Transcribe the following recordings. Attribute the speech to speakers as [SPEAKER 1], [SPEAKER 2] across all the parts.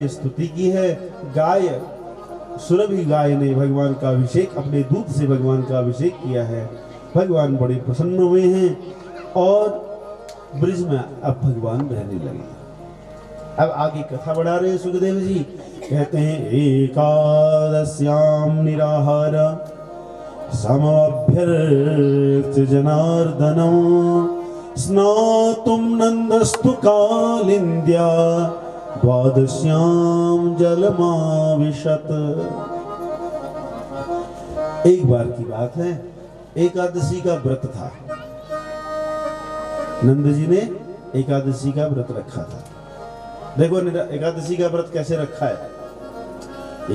[SPEAKER 1] स्तुति की है। गाय सुरभि गाय ने भगवान का अभिषेक, अपने दूध से भगवान का अभिषेक किया है। भगवान बड़े प्रसन्न हुए हैं और ब्रिज में अब भगवान रहने लगे। अब आगे कथा बढ़ा रहे हैं सुखदेव जी। कहते हैं एकादश्याम निराहार समभ्यर्थ जनार्दनम स्नातुम नंदस्तु कालिंद्या द्वादश्याम जलमाविशत। एक बार की बात है, एकादशी का व्रत था। नंद जी ने एकादशी का व्रत रखा था। देखो एकादशी का व्रत कैसे रखा है।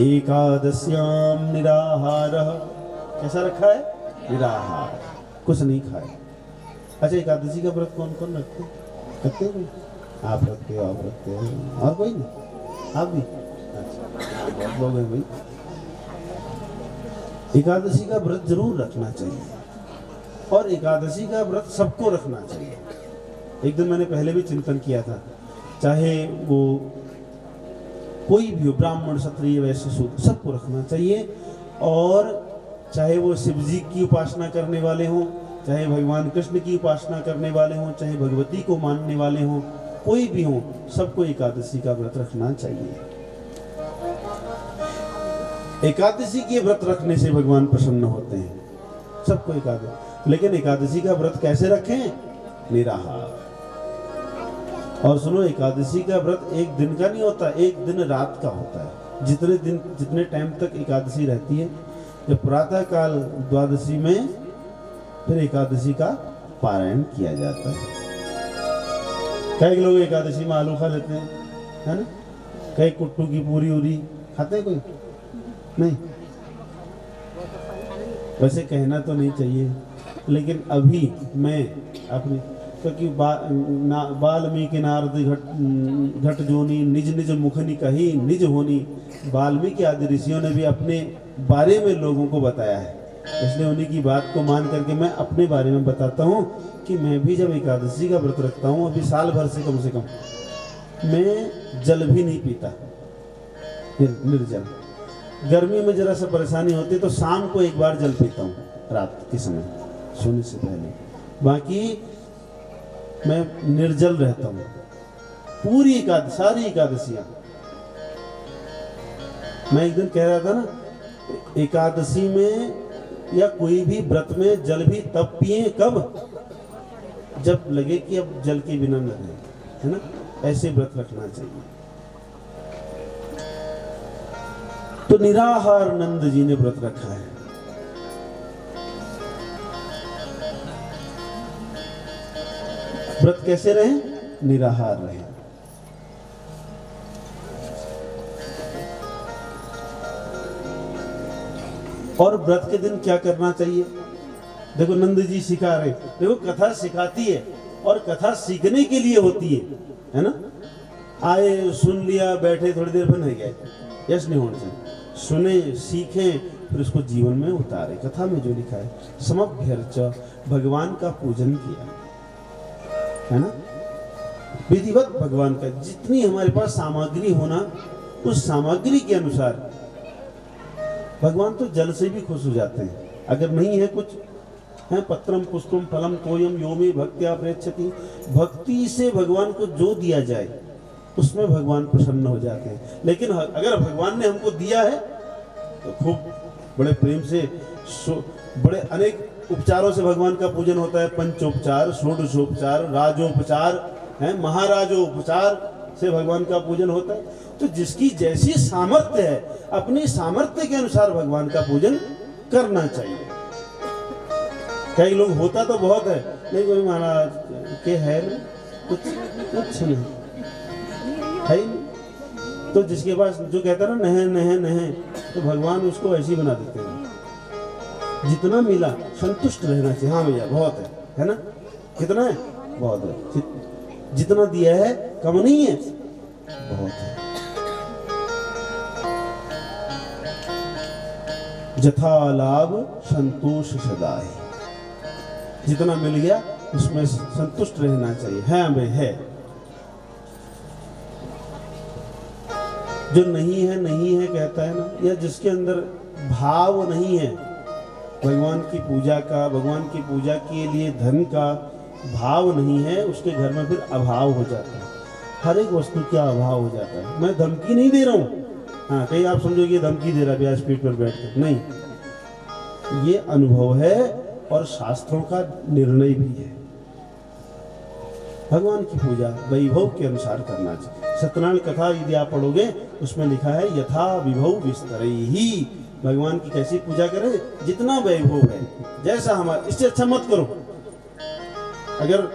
[SPEAKER 1] एकादश्याम निराहार, कैसा रखा है? निराहार, कुछ नहीं खाए। अच्छा, एकादशी का व्रत कौन कौन रखते हैं? आप रखते हो, आप रखते हो, और कोई नहीं? आप भी? अच्छा, बहुत लोग हैं भाई। एकादशी का व्रत जरूर रखना चाहिए और एकादशी का व्रत सबको रखना चाहिए। एक दिन मैंने पहले भी चिंतन किया था, चाहे वो कोई भी हो, ब्राह्मण क्षत्रिय वैश्य शूद्र, सबको रखना चाहिए। और चाहे वो शिव जी की उपासना करने वाले हों, चाहे भगवान कृष्ण की उपासना करने वाले हों, चाहे भगवती को मानने वाले हों, कोई भी हो, सबको एकादशी का व्रत रखना चाहिए। एकादशी के व्रत रखने से भगवान प्रसन्न होते हैं। सबको एकादशी, लेकिन एकादशी का व्रत कैसे रखें? निराहार। और सुनो, एकादशी का व्रत एक दिन का नहीं होता, एक दिन रात का होता है। जितने टाइम तक एकादशी रहती है, जब प्रातः काल द्वादशी में फिर एकादशी का पारायण किया जाता है। कई लोग एकादशी में आलू खा लेते हैं, है ना? कई कुट्टू की पूरी उरी खाते हैं, कोई नहीं। वैसे कहना तो नहीं चाहिए, लेकिन अभी मैं अपनी, क्योंकि वाल्मीकि नारद घट जोनी निज निज मुखनी कही निज होनी, वाल्मीकि आदि ऋषियों ने भी अपने बारे में लोगों को बताया है। इसलिए उन्हीं की बात को मान करके मैं अपने बारे में बताता हूँ कि मैं भी जब एकादशी का व्रत रखता हूँ, अभी साल भर से कम मैं जल भी नहीं पीता, निर्जल। गर्मी में जरा सा परेशानी होती है तो शाम को एक बार जल पीता हूँ, रात के समय सोने से पहले। बाकी मैं निर्जल रहता हूँ पूरी सारी एकादशियां। मैं एक दिन कह रहा था ना, एकादशी में या कोई भी व्रत में जल भी तब पिए कब? जब लगे कि अब जल के बिना न रहे, है ना? ऐसे व्रत रखना चाहिए। तो निराहार नंद जी ने व्रत रखा है। व्रत कैसे रहे? निराहार रहे। और व्रत के दिन क्या करना चाहिए? देखो नंद जी सिखा रहे। देखो कथा सिखाती है और कथा सीखने के लिए होती है ना? आए, सुन लिया, बैठे, थोड़ी देर फिर नहीं गए, यश नहीं होना चाहिए। सुने, सीखें, फिर उसको जीवन में उतारे। कथा में जो लिखा है, समभ्यर्च, भगवान का पूजन किया, है ना? विधिवत भगवान का, जितनी हमारे पास सामग्री होना, उस सामग्री के अनुसार। भगवान तो जल से भी खुश हो जाते हैं। अगर नहीं है कुछ, है पत्रम पुष्पम फलम तोयम यो मे भक्त्या प्रेक्षति, भक्ति से भगवान को जो दिया जाए उसमें भगवान प्रसन्न हो जाते हैं। लेकिन अगर भगवान ने हमको दिया है तो खूब बड़े प्रेम से, बड़े अनेक उपचारों से भगवान का पूजन होता है। पंचोपचार, षोडशोपचार, राजोपचार, है महाराजोपचार से भगवान का पूजन होता है। तो जिसकी जैसी सामर्थ्य है, अपनी सामर्थ्य के अनुसार भगवान का पूजन करना चाहिए। कई लोग होता तो बहुत है, नहीं कोई महाराज के है ना, कुछ नहीं है ही नहीं। तो जिसके पास जो कहता है ना नहे नहे नहे, तो भगवान उसको ऐसे ही बना देते हैं। जितना मिला संतुष्ट रहना चाहिए। हाँ भैया बहुत है ना? कितना है? बहुत है। जितना दिया है कम नहीं है, बहुत है। जथा लाभ संतोष सदाई, जितना मिल गया उसमें संतुष्ट रहना चाहिए। है भाई है। जो नहीं है कहता है ना, या जिसके अंदर भाव नहीं है भगवान की पूजा का, भगवान की पूजा के लिए धन का भाव नहीं है, उसके घर में फिर अभाव हो जाता है। हर एक वस्तु का अभाव हो जाता है। मैं धमकी नहीं दे रहा हूँ, हाँ कहीं आप समझो कि धमकी दे रहा व्यास पीठ पर बैठ कर, नहीं, ये अनुभव है और शास्त्रों का निर्णय भी है। भगवान की पूजा वैभव के अनुसार करना चाहिए। सत्यनारायण कथा यदि आप पढ़ोगे उसमें लिखा है यथा विभव विस्तरैहि, भगवान की कैसी पूजा करें, जितना वैभव है, जैसा हमारा, इससे अच्छा मत करो। अगर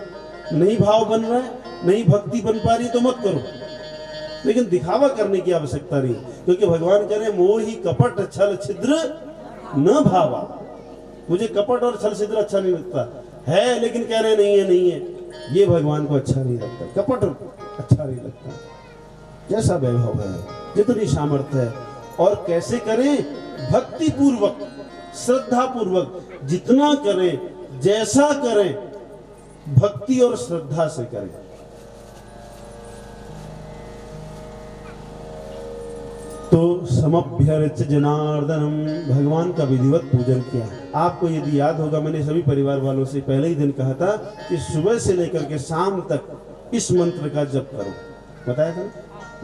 [SPEAKER 1] नहीं भाव बन रहा है, नहीं भक्ति बन पा रही तो मत करो, लेकिन दिखावा करने की आवश्यकता नहीं, क्योंकि भगवान कह रहे मोहि कपट छल छिद्र न भावा। मुझे कपट और छल छिद्र अच्छा नहीं लगता है, लेकिन कह रहे नहीं है, ये भगवान को अच्छा नहीं लगता, कपट अच्छा नहीं लगता। जैसा वैभव है, जितनी सामर्थ्य है, और कैसे करें, भक्ति पूर्वक, श्रद्धा पूर्वक, जितना करें, जैसा करें, भक्ति और श्रद्धा से करें। तो समभ्यर्च्य जनार्दनम, भगवान का विधिवत पूजन किया। आपको यदि याद होगा, मैंने सभी परिवार वालों से पहले ही दिन कहा था कि सुबह से लेकर के शाम तक इस मंत्र का जप करो, बताया था,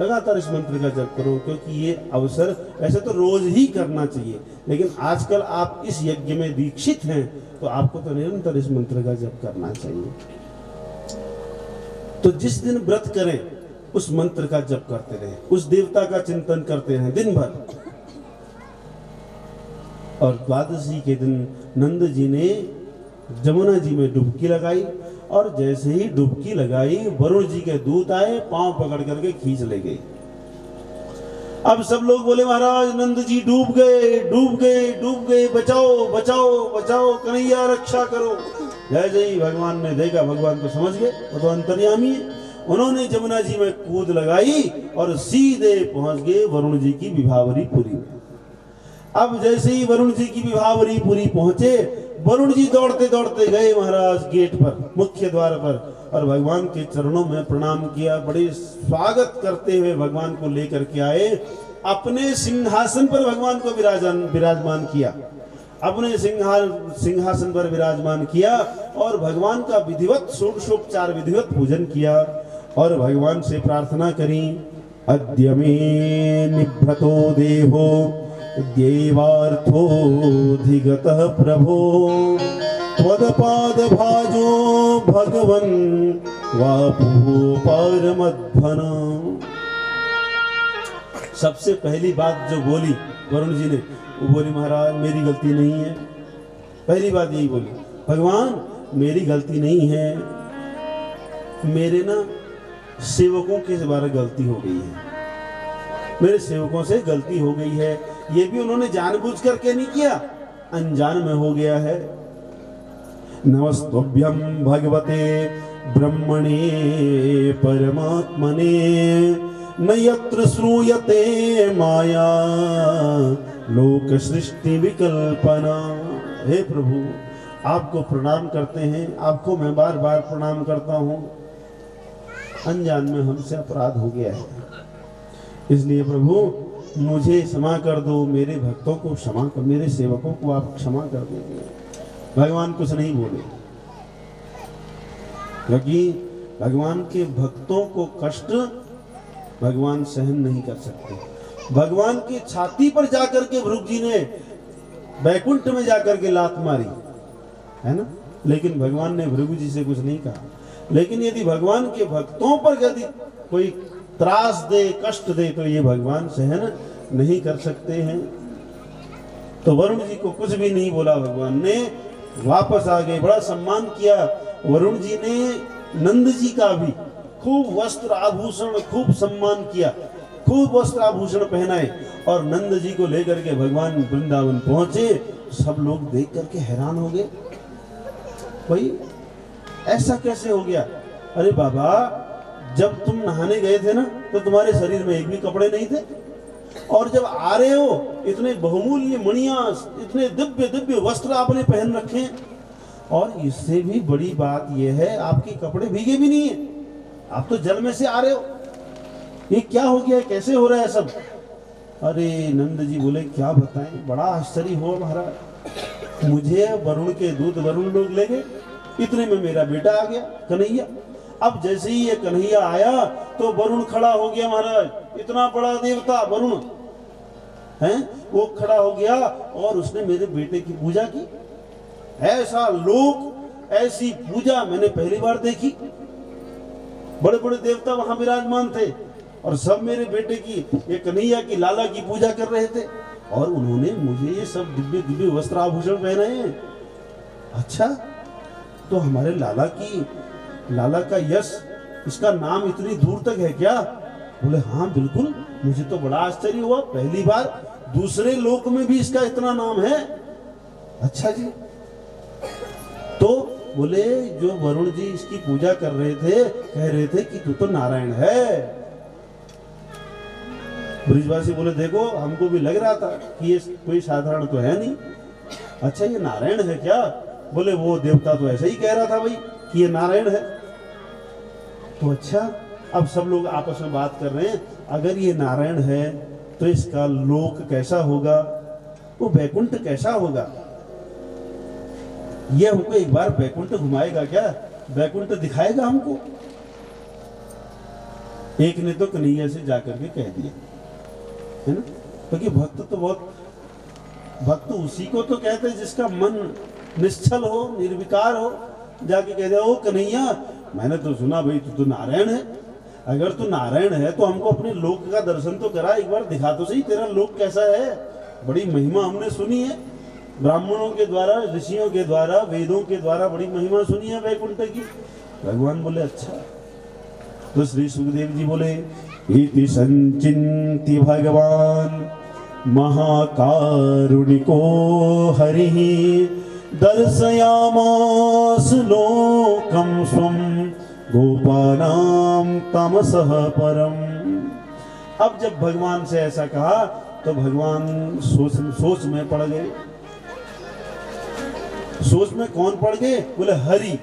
[SPEAKER 1] लगातार इस मंत्र का जप करो, क्योंकि ये अवसर ऐसे तो रोज ही करना चाहिए, लेकिन आजकल आप इस यज्ञ में दीक्षित हैं तो आपको तो निरंतर इस मंत्र का जप करना चाहिए। तो जिस दिन व्रत करें उस मंत्र का जप करते रहे, उस देवता का चिंतन करते रहे दिन भर। और द्वादशी के दिन नंद जी ने जमुना जी में डुबकी लगाई, और जैसे ही डुबकी लगाई वरुण जी के दूत आए, पांव पकड़ करके खींच ले गए। अब सब लोग बोले महाराज नंद जी डूब गए, बचाओ बचाओ बचाओ, कन्हैया रक्षा करो। जैसे ही भगवान ने देखा, भगवान को समझ गए, वो तो अंतर्यामी है, उन्होंने जमुना जी में कूद लगाई और सीधे पहुंच गए वरुण जी की विभावरीपुरी में। अब जैसे ही वरुण जी की विभावरीपुरी पहुंचे, वरुण जी दौड़ते दौड़ते गए महाराज गेट पर, मुख्य द्वार पर, और भगवान के चरणों में प्रणाम किया। बड़े स्वागत करते हुए भगवान को लेकर के आए, अपने सिंहासन पर भगवान को विराजमान किया, अपने सिंहासन पर विराजमान किया, और भगवान का विधिवत षोडशोपचार विधिवत पूजन किया, और भगवान से प्रार्थना करी, अद्य मे निभ्रतो देहो देवार्थोऽधिगतः प्रभो, त्वदपाद भाजो भगवन् वापुः पारमध्वन। सबसे पहली बात जो बोली वरुण जी ने, वो बोली महाराज मेरी गलती नहीं है। पहली बात यही बोली, भगवान मेरी गलती नहीं है, मेरे ना सेवकों के द्वारा गलती हो गई है, मेरे सेवकों से गलती हो गई है। ये भी उन्होंने जानबूझ करके नहीं किया, अनजान में हो गया है। नमस्तुभ्यं भगवते ब्रह्मणे परमात्मने, न यत्र श्रूयते माया लोक सृष्टि विकल्पना। हे प्रभु, आपको प्रणाम करते हैं, आपको मैं बार बार प्रणाम करता हूँ, अनजान में हमसे अपराध हो गया है, इसलिए प्रभु मुझे क्षमा कर दो, मेरे भक्तों को क्षमा कर, मेरे सेवकों को आप क्षमा कर दीजिए। भगवान कुछ नहीं बोले, क्योंकि भगवान के भक्तों को कष्ट भगवान सहन नहीं कर सकते। भगवान की छाती पर जाकर के भृगु जी ने बैकुंठ में जाकर के लात मारी है ना, लेकिन भगवान ने भृगु जी से कुछ नहीं कहा। लेकिन यदि भगवान के भक्तों पर यदि कोई त्रास दे, कष्ट दे, तो ये भगवान सहन नहीं कर सकते हैं। तो वरुण जी को कुछ भी नहीं बोला, भगवान ने वापस आ गए, बड़ा सम्मान किया। वरुण जी ने नंद जी का भी खूब वस्त्र आभूषण, खूब सम्मान किया, खूब वस्त्र आभूषण पहनाए, और नंद जी को लेकर के भगवान वृंदावन पहुंचे। सब लोग देख करके हैरान हो गए, भाई ऐसा कैसे हो गया? अरे बाबा, जब तुम नहाने गए थे ना, तो तुम्हारे शरीर में एक भी कपड़े नहीं थे, और जब आ रहे हो इतने बहुमूल्य मणियां, इतने दिव्य दिव्य वस्त्र आपने पहन रखे हैं, और इससे भी बड़ी बात यह है आपके कपड़े भीगे भी नहीं है, आप तो जल में से आ रहे हो। ये क्या हो गया, कैसे हो रहा है सब? अरे नंद जी बोले क्या बताएं, बड़ा आश्चर्य हुआ महाराज। मुझे वरुण के दूत वरुण लोग ले गए, इतने में मेरा बेटा आ गया कन्हैया। अब जैसे ही ये कन्हैया आया तो वरुण खड़ा हो गया महाराज। इतना बड़ा देवता वरुण है, वो खड़ा हो गया और उसने मेरे बेटे की पूजा की। ऐसा लोक, ऐसी पूजा मैंने पहली बार देखी। बड़े बड़े देवता वहां विराजमान थे और सब मेरे बेटे की, ये कन्हैया की, लाला की पूजा कर रहे थे। और उन्होंने मुझे ये सब दिव्य दिव्य वस्त्र आभूषण पहनाए हैं। अच्छा, तो हमारे लाला का यश, इसका नाम इतनी दूर तक है क्या? बोले हाँ बिल्कुल, मुझे तो बड़ा आश्चर्य हुआ, पहली बार दूसरे लोक में भी इसका इतना नाम है। अच्छा जी, तो बोले जो वरुण जी इसकी पूजा कर रहे थे, कह रहे थे कि तू तो नारायण है। ब्रिजवासी बोले देखो हमको भी लग रहा था कि ये कोई साधारण तो है नहीं। अच्छा ये नारायण है क्या? बोले वो देवता तो ऐसा ही कह रहा था भाई कि ये नारायण है। तो अच्छा, अब सब लोग आपस में बात कर रहे हैं, अगर ये नारायण है तो इसका लोक कैसा होगा, वो बैकुंठ कैसा होगा? ये हमको एक बार बैकुंठ घुमाएगा क्या? बैकुंठ दिखाएगा हमको? एक ने तो कन्हैया से जाकर के कह दिया, है ना, क्योंकि भक्त उसी को तो कहते हैं जिसका मन निश्चल हो, निर्विकार हो। जाके कह दिया, ओ कन्हैया मैंने तो सुना भाई तू तो नारायण है, अगर तू नारायण है तो हमको अपने लोक का दर्शन तो करा, एक बार दिखा तो सही तेरा लोक कैसा है। बड़ी महिमा हमने सुनी है, ब्राह्मणों के द्वारा, ऋषियों के द्वारा, वेदों के द्वारा बड़ी महिमा सुनी है वैकुंठ की। भगवान बोले अच्छा। तो श्री सुखदेव जी बोले, इति संचिन्त्य भगवान महाकारुणिको हरिः दर्शयामास लोकं स्वं गोपानां तमसः परम। अब जब भगवान से ऐसा कहा तो भगवान सोच में पड़ गए। सोच में कौन पड़ गए? बोले हरि।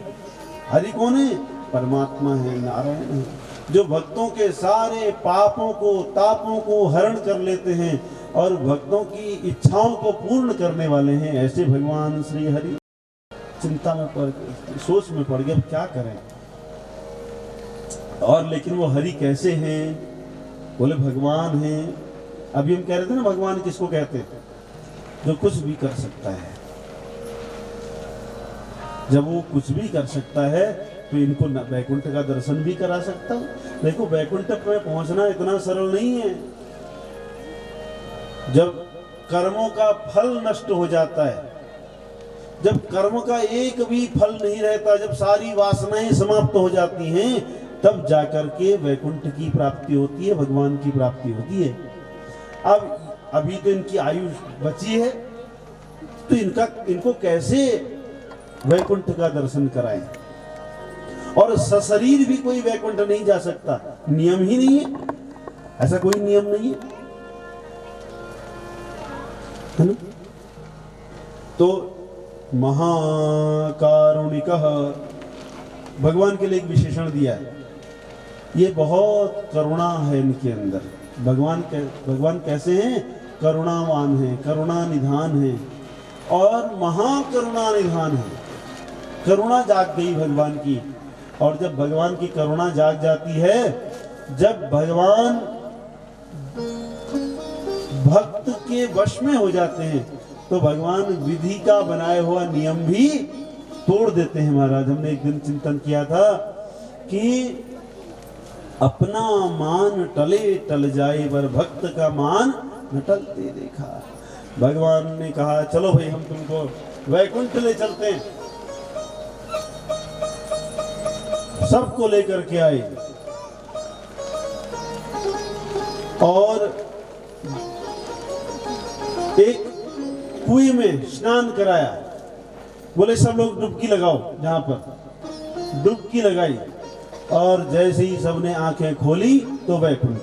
[SPEAKER 1] हरि कौन है? परमात्मा है, नारायण है, जो भक्तों के सारे पापों को, तापों को हरण कर लेते हैं और भक्तों की इच्छाओं को पूर्ण करने वाले हैं, ऐसे भगवान श्री हरि। चिंता में पड़ गए, सोच में पड़ गए, क्या करें। और लेकिन वो हरि कैसे हैं? बोले भगवान हैं। अभी हम कह रहे थे ना भगवान किसको कहते हैं? जो कुछ भी कर सकता है। जब वो कुछ भी कर सकता है तो इनको वैकुंठ का दर्शन भी करा सकता हूं। देखो वैकुंठ में पहुंचना इतना सरल नहीं है। जब कर्मों का फल नष्ट हो जाता है, जब कर्म का एक भी फल नहीं रहता, जब सारी वासनाएं समाप्त हो जाती हैं, तब जाकर के वैकुंठ की प्राप्ति होती है, भगवान की प्राप्ति होती है। अब अभी तो इनकी आयु बची है, तो इनको कैसे वैकुंठ का दर्शन कराएं? और सशरीर भी कोई वैकुंठ नहीं जा सकता, नियम ही नहीं है, ऐसा कोई नियम नहीं है ना? तो महाकारुणिकः, भगवान के लिए एक विशेषण दिया है। ये बहुत करुणा है इनके अंदर। भगवान कैसे हैं? करुणावान हैं, करुणा निधान हैं और महाकरुणा निधान है। करुणा जाग गई भगवान की, और जब भगवान की करुणा जाग जाती है, जब भगवान भक्त के वश में हो जाते हैं, तो भगवान विधि का बनाया हुआ नियम भी तोड़ देते हैं। महाराज हमने एक दिन चिंतन किया था कि अपना मान टले टल जाए, पर भक्त का मान न टलते देखा। भगवान ने कहा चलो भाई हम तुमको वैकुंठ ले चलते हैं। सबको लेकर के आए और एक कुएं में स्नान कराया। बोले सब लोग डुबकी लगाओ, जहां पर डुबकी लगाई, और जैसे ही सबने आंखें खोली तो वैकुंठ,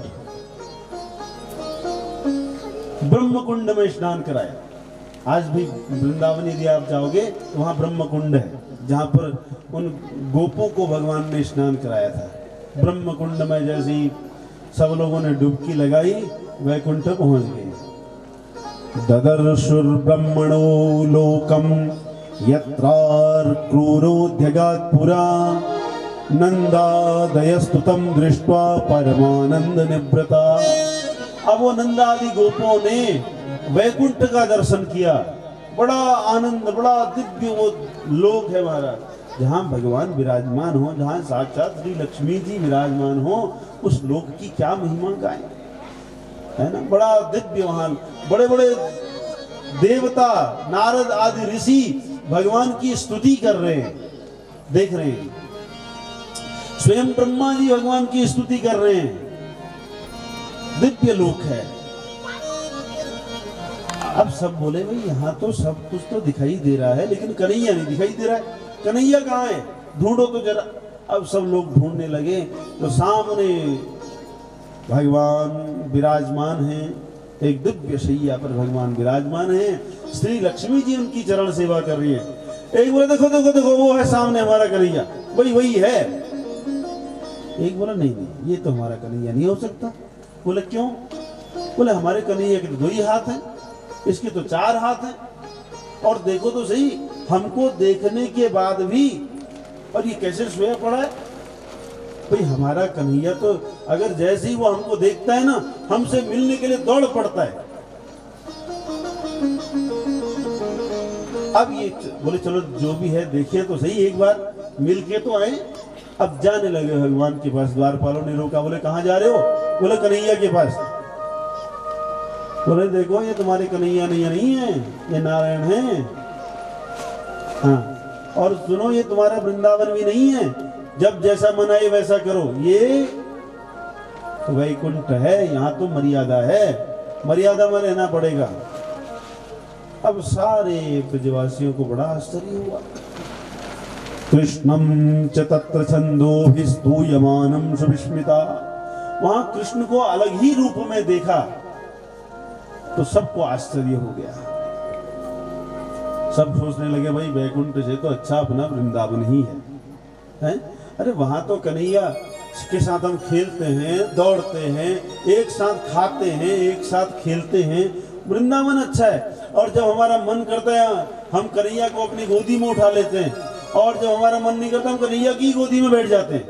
[SPEAKER 1] ब्रह्म कुंड में स्नान कराया। आज भी वृंदावन यदि आप जाओगे तो वहां ब्रह्म कुंड है, जहां पर उन गोपों को भगवान ने स्नान कराया था। ब्रह्म कुंड में जैसे ही सब लोगों ने डुबकी लगाई, वैकुंठ पहुंच गए। ददर्शुर्ब्रह्मणो लोकम यत्रार क्रूरोद्यगात् पुरा नंदादयस्तुतं दृष्ट्वा परमानंद निवृता। अब वो नंदादि गोपों ने वैकुंठ का दर्शन किया। बड़ा आनंद, बड़ा दिव्य वो लोक है महाराज, जहाँ भगवान विराजमान हो, जहाँ साक्षात श्री लक्ष्मी जी विराजमान हो, उस लोक की क्या महिमा गाए, है ना। बड़ा दिव्य, वहां बड़े बड़े देवता नारद आदि ऋषि भगवान की स्तुति कर रहे हैं, देख रहे हैं। स्वयं ब्रह्मा जी भगवान की स्तुति कर रहे हैं। दिव्य लोक है। अब सब बोले भाई यहाँ तो सब कुछ तो दिखाई दे रहा है, लेकिन कन्हैया नहीं दिखाई दे रहा है। कन्हैया कहाँ है, ढूंढो तो जरा। अब सब लोग ढूंढने लगे तो सामने भगवान विराजमान हैं, एक दिव्य शैया पर भगवान विराजमान हैं। श्री लक्ष्मी जी उनकी चरण सेवा कर रही है। एक बोला देखो देखो देखो वो है सामने हमारा कन्हैया, वही है। एक बोला नहीं नहीं, ये तो हमारा कन्हैया नहीं हो सकता। बोले क्यों? बोले हमारे कन्हैया के तो 2 ही हाथ हैं, इसके तो 4 हाथ हैं। और देखो तो सही, हमको देखने के बाद भी, और ये कैसे सोया पड़ा है भाई। हमारा कन्हैया तो अगर जैसे ही वो हमको देखता है ना, हमसे मिलने के लिए दौड़ पड़ता है। अब ये बोले चलो जो भी है देखिए तो सही, एक बार मिल के तो आए। अब जाने लगे भगवान के पास। द्वारपालों ने रोका, बोले कहाँ जा रहे हो? बोले कन्हैया के पास। बोले देखो ये तुम्हारे कन्हैया नहीं है, ये नारायण है। हाँ, और सुनो ये तुम्हारा वृंदावन भी नहीं है, जब जैसा मन आए वैसा करो। ये तो वैकुंठ है, यहाँ तो मर्यादा है, मर्यादा में रहना पड़ेगा। अब सारे ब्रजवासियों को बड़ा आश्चर्य हुआ। कृष्णम च तत्र छंदोभिः स्तूयमानं सुविस्मिता। वहां कृष्ण को अलग ही रूप में देखा तो सबको आश्चर्य हो गया। सब सोचने लगे भाई वैकुंठ से तो अच्छा अपना वृंदावन ही है? अरे वहां तो कन्हैया के साथ हम खेलते हैं, दौड़ते हैं, एक साथ खाते हैं, एक साथ खेलते हैं। वृंदावन अच्छा है। और जब हमारा मन करता है हम कन्हैया को अपनी गोदी में उठा लेते हैं, और जब हमारा मन नहीं करता हम कन्हैया की गोदी में बैठ जाते हैं।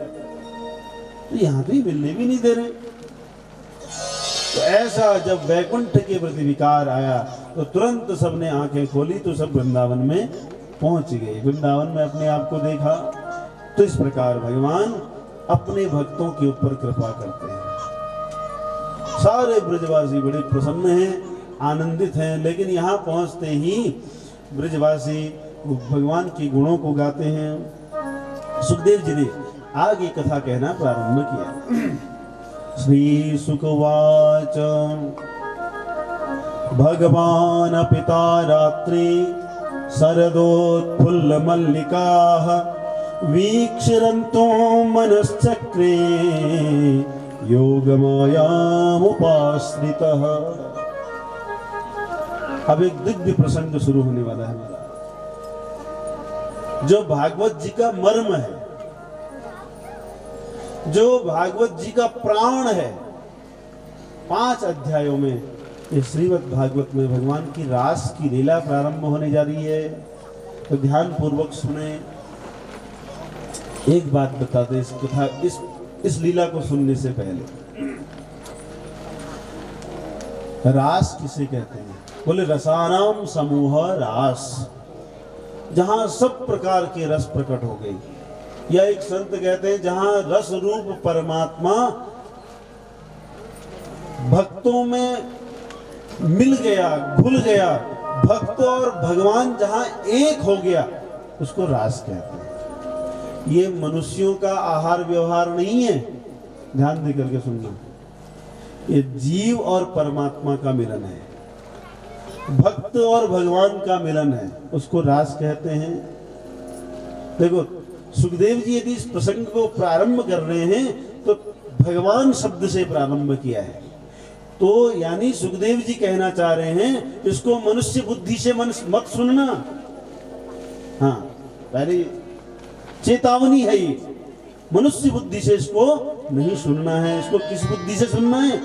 [SPEAKER 1] तो यहाँ तो मिलने भी नहीं दे रहे। तो ऐसा जब वैकुंठ के प्रति विकार आया तो तुरंत सबने आंखें खोली, तो सब वृंदावन में पहुंच गए। वृंदावन में अपने आप को देखा। तो इस प्रकार भगवान अपने भक्तों के ऊपर कृपा करते हैं। सारे ब्रजवासी बड़े प्रसन्न हैं, आनंदित हैं। लेकिन यहाँ पहुंचते ही ब्रजवासी भगवान के गुणों को गाते हैं। सुखदेव जी ने आगे कथा कहना प्रारंभ किया। श्री सुकवाच भगवान पिता रात्रि शरदोत्फुल्ल मल्लिकाः वीक्षरन्तो मनश्चक्रे योगमायामुपाश्रितः। अब एक दिव्य प्रसंग शुरू होने वाला है हमारा, जो भागवत जी का मर्म है, जो भागवत जी का प्राण है। 5 अध्यायों में ये श्रीमद् भागवत में भगवान की रास की लीला प्रारंभ होने जा रही है। तो ध्यान पूर्वक सुने। एक बात बताते इस कथा, इस लीला को सुनने से पहले, रास किसे कहते हैं? बोले रसानाम समूह रास, जहां सब प्रकार के रस प्रकट हो गई। या एक संत कहते हैं जहां रस रूप परमात्मा भक्तों में मिल गया, घुल गया, भक्त और भगवान जहां एक हो गया, उसको रास कहते हैं। ये मनुष्यों का आहार व्यवहार नहीं है, ध्यान दे करके सुनना। ये जीव और परमात्मा का मिलन है, भक्त और भगवान का मिलन है, उसको रास कहते हैं। देखो सुखदेव जी यदि इस प्रसंग को प्रारंभ कर रहे हैं तो भगवान शब्द से प्रारंभ किया है। तो यानी सुखदेव जी कहना चाह रहे हैं इसको मनुष्य बुद्धि से मत सुनना। हाँ, पहले चेतावनी है, ये मनुष्य बुद्धि से इसको नहीं सुनना है। इसको किस बुद्धि से सुनना है?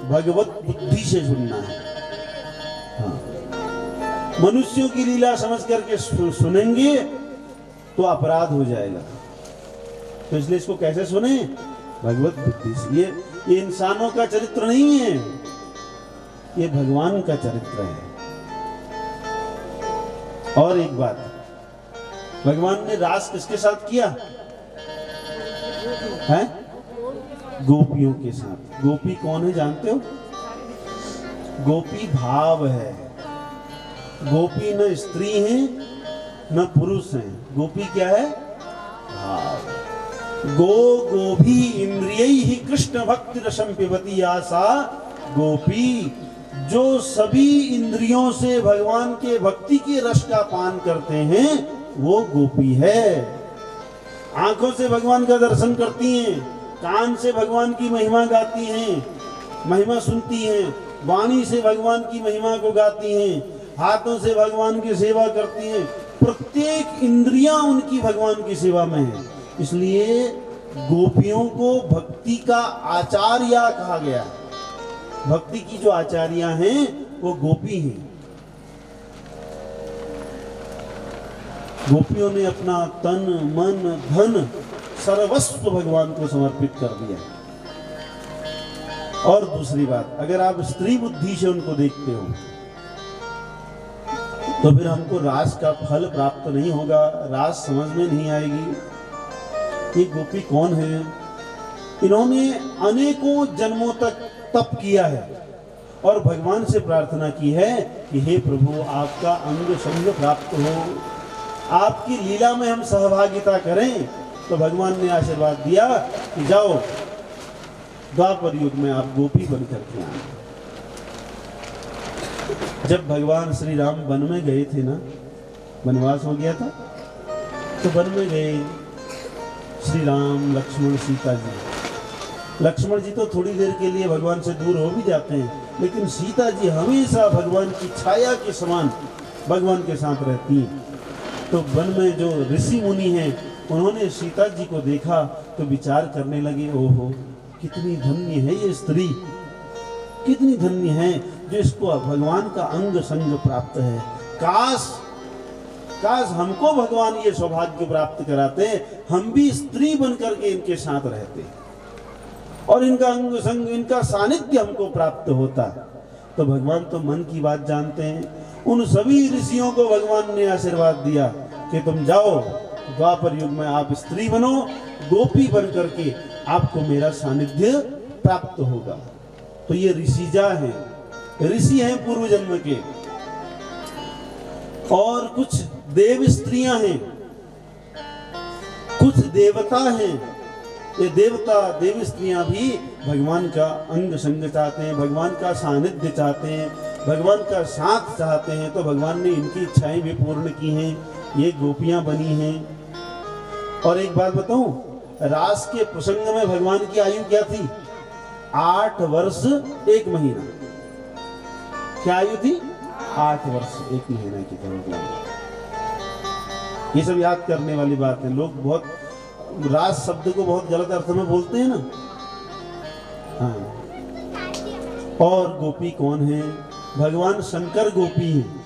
[SPEAKER 1] भगवत बुद्धि से सुनना है। हाँ, मनुष्यों की लीला समझ करके सुनेंगे तो अपराध हो जाएगा। तो इसलिए इसको कैसे सुने? भगवत बुद्धि से। ये इंसानों का चरित्र नहीं है, ये भगवान का चरित्र है। और एक बात, भगवान ने रास किसके साथ किया है? गोपियों के साथ। गोपी कौन है जानते हो? गोपी भाव है। गोपी न स्त्री है न पुरुष है। गोपी क्या है? भाव। गोभी इंद्रियैहि कृष्ण भक्ति रसम पिबती आसा गोपी। जो सभी इंद्रियों से भगवान के भक्ति के रस का पान करते हैं वो गोपी है। आंखों से भगवान का दर्शन करती हैं, कान से भगवान की महिमा गाती हैं, महिमा सुनती हैं, वाणी से भगवान की महिमा को गाती हैं, हाथों से भगवान की सेवा करती हैं। प्रत्येक इंद्रियां उनकी भगवान की सेवा में है। इसलिए गोपियों को भक्ति का आचार्य कहा गया। भक्ति की जो आचार्या हैं वो गोपी हैं। गोपियों ने अपना तन मन धन सर्वस्व भगवान को समर्पित कर दिया। और दूसरी बात, अगर आप स्त्री बुद्धि से उनको देखते हो तो फिर हमको रास का फल प्राप्त नहीं होगा, रास समझ में नहीं आएगी। ये गोपी कौन है? इन्होंने अनेकों जन्मों तक तप किया है और भगवान से प्रार्थना की है कि हे प्रभु आपका अंग संग प्राप्त हो, आपकी लीला में हम सहभागिता करें। तो भगवान ने आशीर्वाद दिया कि जाओ द्वापर युग में आप गोपी बन करके आए। जब भगवान श्री राम वन में गए थे ना, वनवास हो गया था, तो वन में गए श्री राम लक्ष्मण सीता जी। लक्ष्मण जी तो थोड़ी देर के लिए भगवान से दूर हो भी जाते हैं, लेकिन सीता जी हमेशा भगवान की छाया के समान भगवान के साथ रहती हैं। तो वन में जो ऋषि मुनि हैं उन्होंने सीता जी को देखा तो विचार करने लगे, ओहो कितनी धन्य है ये स्त्री, कितनी धन्य है जो इसको भगवान का अंग संग प्राप्त है। काश हमको भगवान ये सौभाग्य प्राप्त कराते, हम भी स्त्री बनकर के इनके साथ रहते और इनका अंग संग इनका सानिध्य हमको प्राप्त होता। तो भगवान तो मन की बात जानते हैं। उन सभी ऋषियों को भगवान ने आशीर्वाद दिया कि तुम जाओ द्वापर युग में आप स्त्री बनो, गोपी बन करके आपको मेरा सानिध्य प्राप्त होगा। तो ये ऋषिजा हैं, ऋषि हैं पूर्व जन्म के। और कुछ देव स्त्रियां हैं, कुछ देवता हैं। ये देवता देव स्त्रियां भी भगवान का अंग संग चाहते हैं, भगवान का सानिध्य चाहते हैं, भगवान का साथ चाहते हैं। तो भगवान ने इनकी इच्छाएं भी पूर्ण की हैं, ये गोपियां बनी हैं। और एक बात बताऊं, रास के प्रसंग में भगवान की आयु क्या थी? 8 वर्ष 1 महीना। क्या आयु थी? 8 वर्ष 1 महीना की तरह। ये सब याद करने वाली बात है। लोग बहुत रास शब्द को बहुत गलत अर्थ में बोलते हैं ना। हाँ। और गोपी कौन है? भगवान शंकर गोपी हैं।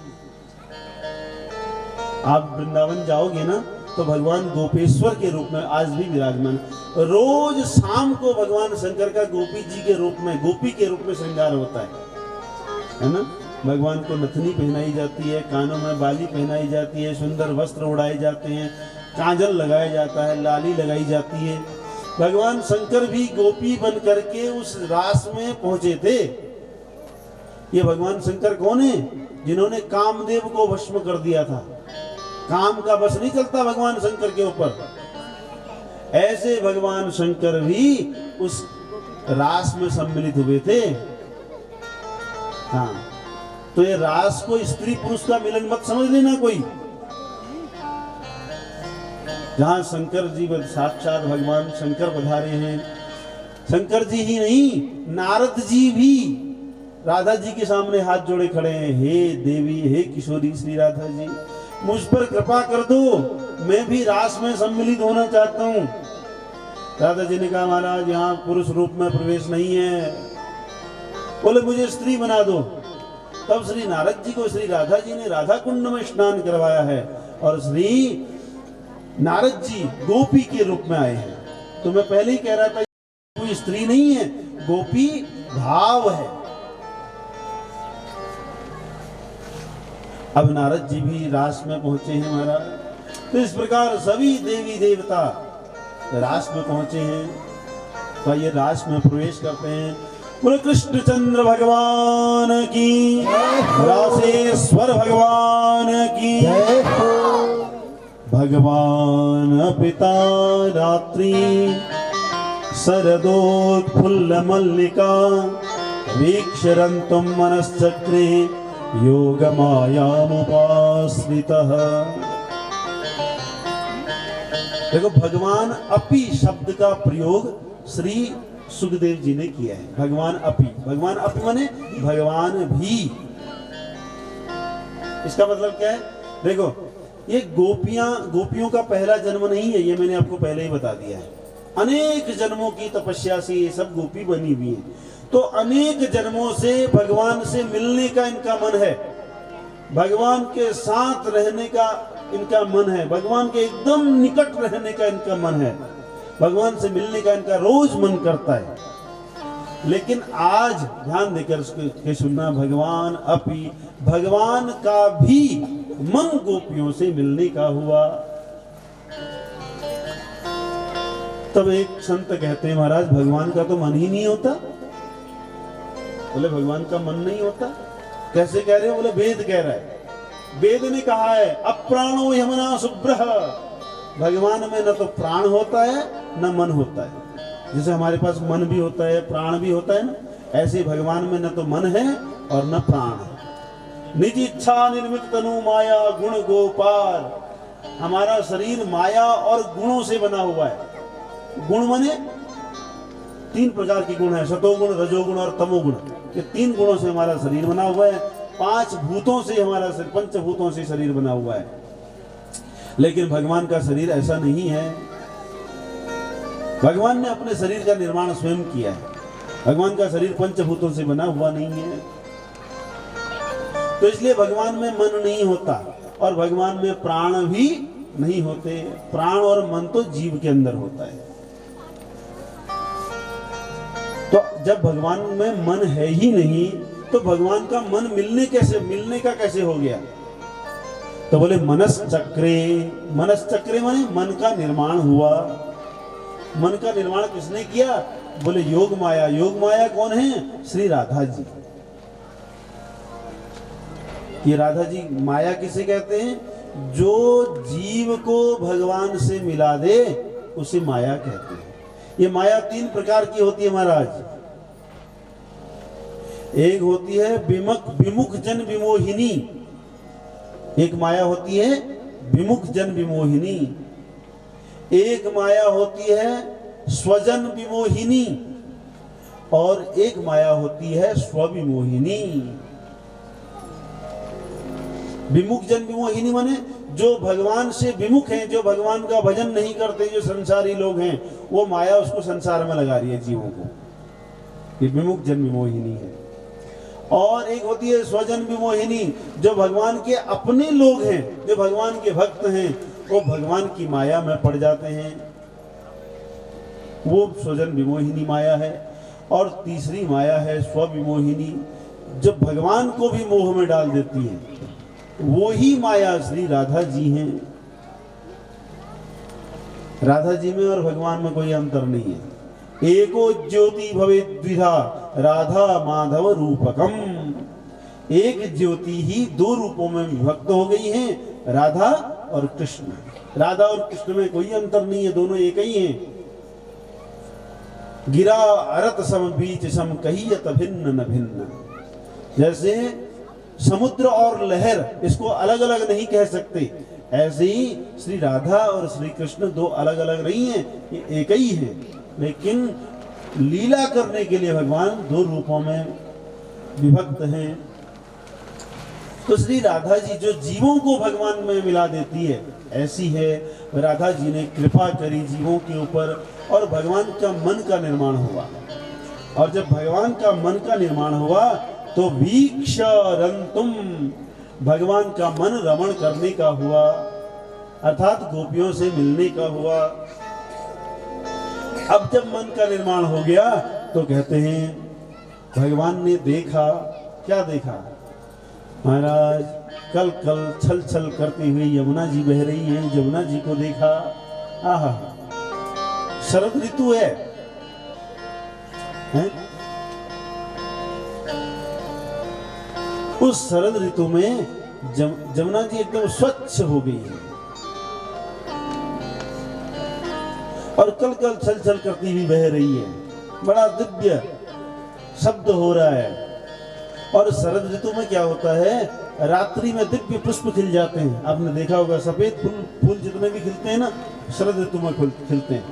[SPEAKER 1] आप वृंदावन जाओगे ना तो भगवान गोपेश्वर के रूप में आज भी विराजमान। रोज शाम को भगवान शंकर का गोपी जी के रूप में, गोपी के रूप में श्रृंगार होता है ना। भगवान को नथनी पहनाई जाती है, कानों में बाली पहनाई जाती है, सुंदर वस्त्र उड़ाए जाते हैं, काजल लगाया जाता है, लाली लगाई जाती है। भगवान शंकर भी गोपी बन करके उस रास में पहुंचे थे। ये भगवान शंकर कौन है? जिन्होंने कामदेव को भस्म कर दिया था। काम का बस नहीं चलता भगवान शंकर के ऊपर। ऐसे भगवान शंकर भी उस रास में सम्मिलित हुए थे। हाँ, तो ये रास को स्त्री पुरुष का मिलन मत समझ लेना कोई। जहां शंकर जी साक्षात भगवान शंकर पधारे हैं। शंकर जी ही नहीं, नारद जी भी राधा जी के सामने हाथ जोड़े खड़े हैं। हे देवी, हे किशोरी श्री राधा जी, मुझ पर कृपा कर दो, मैं भी रास में सम्मिलित होना चाहता हूं। राधा जी ने कहा महाराज यहाँ पुरुष रूप में प्रवेश नहीं है। बोले मुझे स्त्री बना दो। तब श्री नारद जी को श्री राधा जी ने राधा कुंड में स्नान करवाया है और श्री नारद जी गोपी के रूप में आए हैं। तो मैं पहले ही कह रहा था कोई स्त्री नहीं है, गोपी भाव है। अब नारद जी भी रास में पहुंचे हैं महाराज। तो इस प्रकार सभी देवी देवता रास में पहुंचे हैं। तो ये रास में प्रवेश करते हैं। बोले कृष्णचंद्र भगवान की, रासेश्वर भगवान की। भगवान पिता रात्रि शरदोत्फुल्ल मल्लिका वीक्षरन्तुं मनश्चक्रे योगमायामुपाश्रितः। देखो भगवान अपि शब्द का प्रयोग श्री सुखदेव जी ने किया है। भगवान अपि, भगवान अपि माने भगवान भी। इसका मतलब क्या है? देखो ये गोपियों का पहला जन्म नहीं है, ये मैंने आपको पहले ही बता दिया है। अनेक जन्मों की तपस्या से ये सब गोपी बनी हुई है। तो अनेक जन्मों से भगवान से मिलने का इनका मन है, भगवान के साथ रहने का इनका मन है, भगवान के एकदम निकट रहने का इनका मन है, भगवान से मिलने का इनका रोज मन करता है। लेकिन आज ध्यान देकर के सुनना, भगवान अपि, भगवान का भी मन गोपियों से मिलने का हुआ। तब एक संत कहते हैं महाराज भगवान का तो मन ही नहीं होता। बोले भगवान का मन नहीं होता कैसे कह रहे हो? बोले वेद कह रहा है। वेद ने कहा है अप्राणो यमना शुभ्रः, भगवान में न तो प्राण होता है न मन होता है। जैसे हमारे पास मन भी होता है, प्राण भी होता है ना, ऐसे भगवान में न तो मन है और न प्राण है। निज इच्छा निर्मित तनु माया गुण गोपाल, हमारा शरीर माया और गुणों से बना हुआ है। गुण माने 3 प्रकार के गुण है, सतोगुण, रजोगुण और तमोगुण। ये 3 गुणों से हमारा शरीर बना हुआ है। 5 भूतों से हमारा शरीर, 5 भूतों से शरीर बना हुआ है। लेकिन भगवान का शरीर ऐसा नहीं है। भगवान ने अपने शरीर का निर्माण स्वयं किया है। भगवान का शरीर 5 भूतों से बना हुआ नहीं है। तो इसलिए भगवान में मन नहीं होता और भगवान में प्राण भी नहीं होते। प्राण और मन तो जीव के अंदर होता है। तो जब भगवान में मन है ही नहीं तो भगवान का मन मिलने का कैसे हो गया? तो बोले मनश्चक्रे, मनश्चक्रे माने मन का निर्माण हुआ। मन का निर्माण किसने किया? बोले योग माया। योग माया कौन है? श्री राधा जी। ये राधा जी माया किसे कहते हैं? जो जीव को भगवान से मिला दे उसे माया कहते हैं। ये माया 3 प्रकार की होती है महाराज। एक होती है विमुख जन विमोहिनी, एक माया होती है विमुख जन विमोहिनी, एक माया होती है स्वजन विमोहिनी और एक माया होती है स्वविमोहिनी। विमुख जन विमोहिनी माने जो भगवान से विमुख हैं, जो भगवान का भजन नहीं करते, जो संसारी लोग हैं, वो माया उसको संसार में लगा रही है जीवों को। ये विमुख जन विमोहिनी है। और एक होती है स्वजन विमोहिनी, जो भगवान के अपने लोग हैं, जो भगवान के भक्त हैं, वो भगवान की माया में पड़ जाते हैं, वो स्वजन विमोहिनी माया है। और तीसरी माया है स्वविमोहिनी, जो भगवान को भी मोह में डाल देती है, वो ही माया श्री राधा जी हैं। राधा जी में और भगवान में कोई अंतर नहीं है। एको ज्योति भवेत् द्विधा राधा माधव रूपकम। एक ज्योति ही 2 रूपों में विभक्त हो गई हैं, राधा और कृष्ण। राधा और कृष्ण में कोई अंतर नहीं है, दोनों एक ही हैं। गिरा अरत सम बीच सम कहियत भिन्न न भिन्न। जैसे समुद्र और लहर, इसको अलग अलग नहीं कह सकते, ऐसे ही श्री राधा और श्री कृष्ण 2 अलग अलग नहीं हैं, ये एक ही है। लेकिन लीला करने के लिए भगवान 2 रूपों में विभक्त हैं। तो श्री राधा जी जो जीवों को भगवान में मिला देती है, ऐसी है राधा जी ने कृपा करी जीवों के ऊपर और भगवान का मन का निर्माण हुआ। और जब भगवान का मन का निर्माण हुआ तो वीक्षरंतुम, भगवान का मन रमण करने का हुआ, अर्थात गोपियों से मिलने का हुआ। अब जब मन का निर्माण हो गया तो कहते हैं भगवान ने देखा, क्या देखा महाराज, कल कल छल छल करती हुई यमुना जी बह रही है, यमुना जी को देखा। आहा, शरद ऋतु है? उस शरद ऋतु में जमुना जी एकदम स्वच्छ हो गई है और कल कल छल छल करती हुई बह रही है, बड़ा दिव्य शब्द हो रहा है। और शरद ऋतु में क्या होता है, रात्रि में दिव्य पुष्प खिल जाते हैं। आपने देखा होगा सफेद फूल जितने भी खिलते हैं ना, शरद ऋतु में खिलते हैं।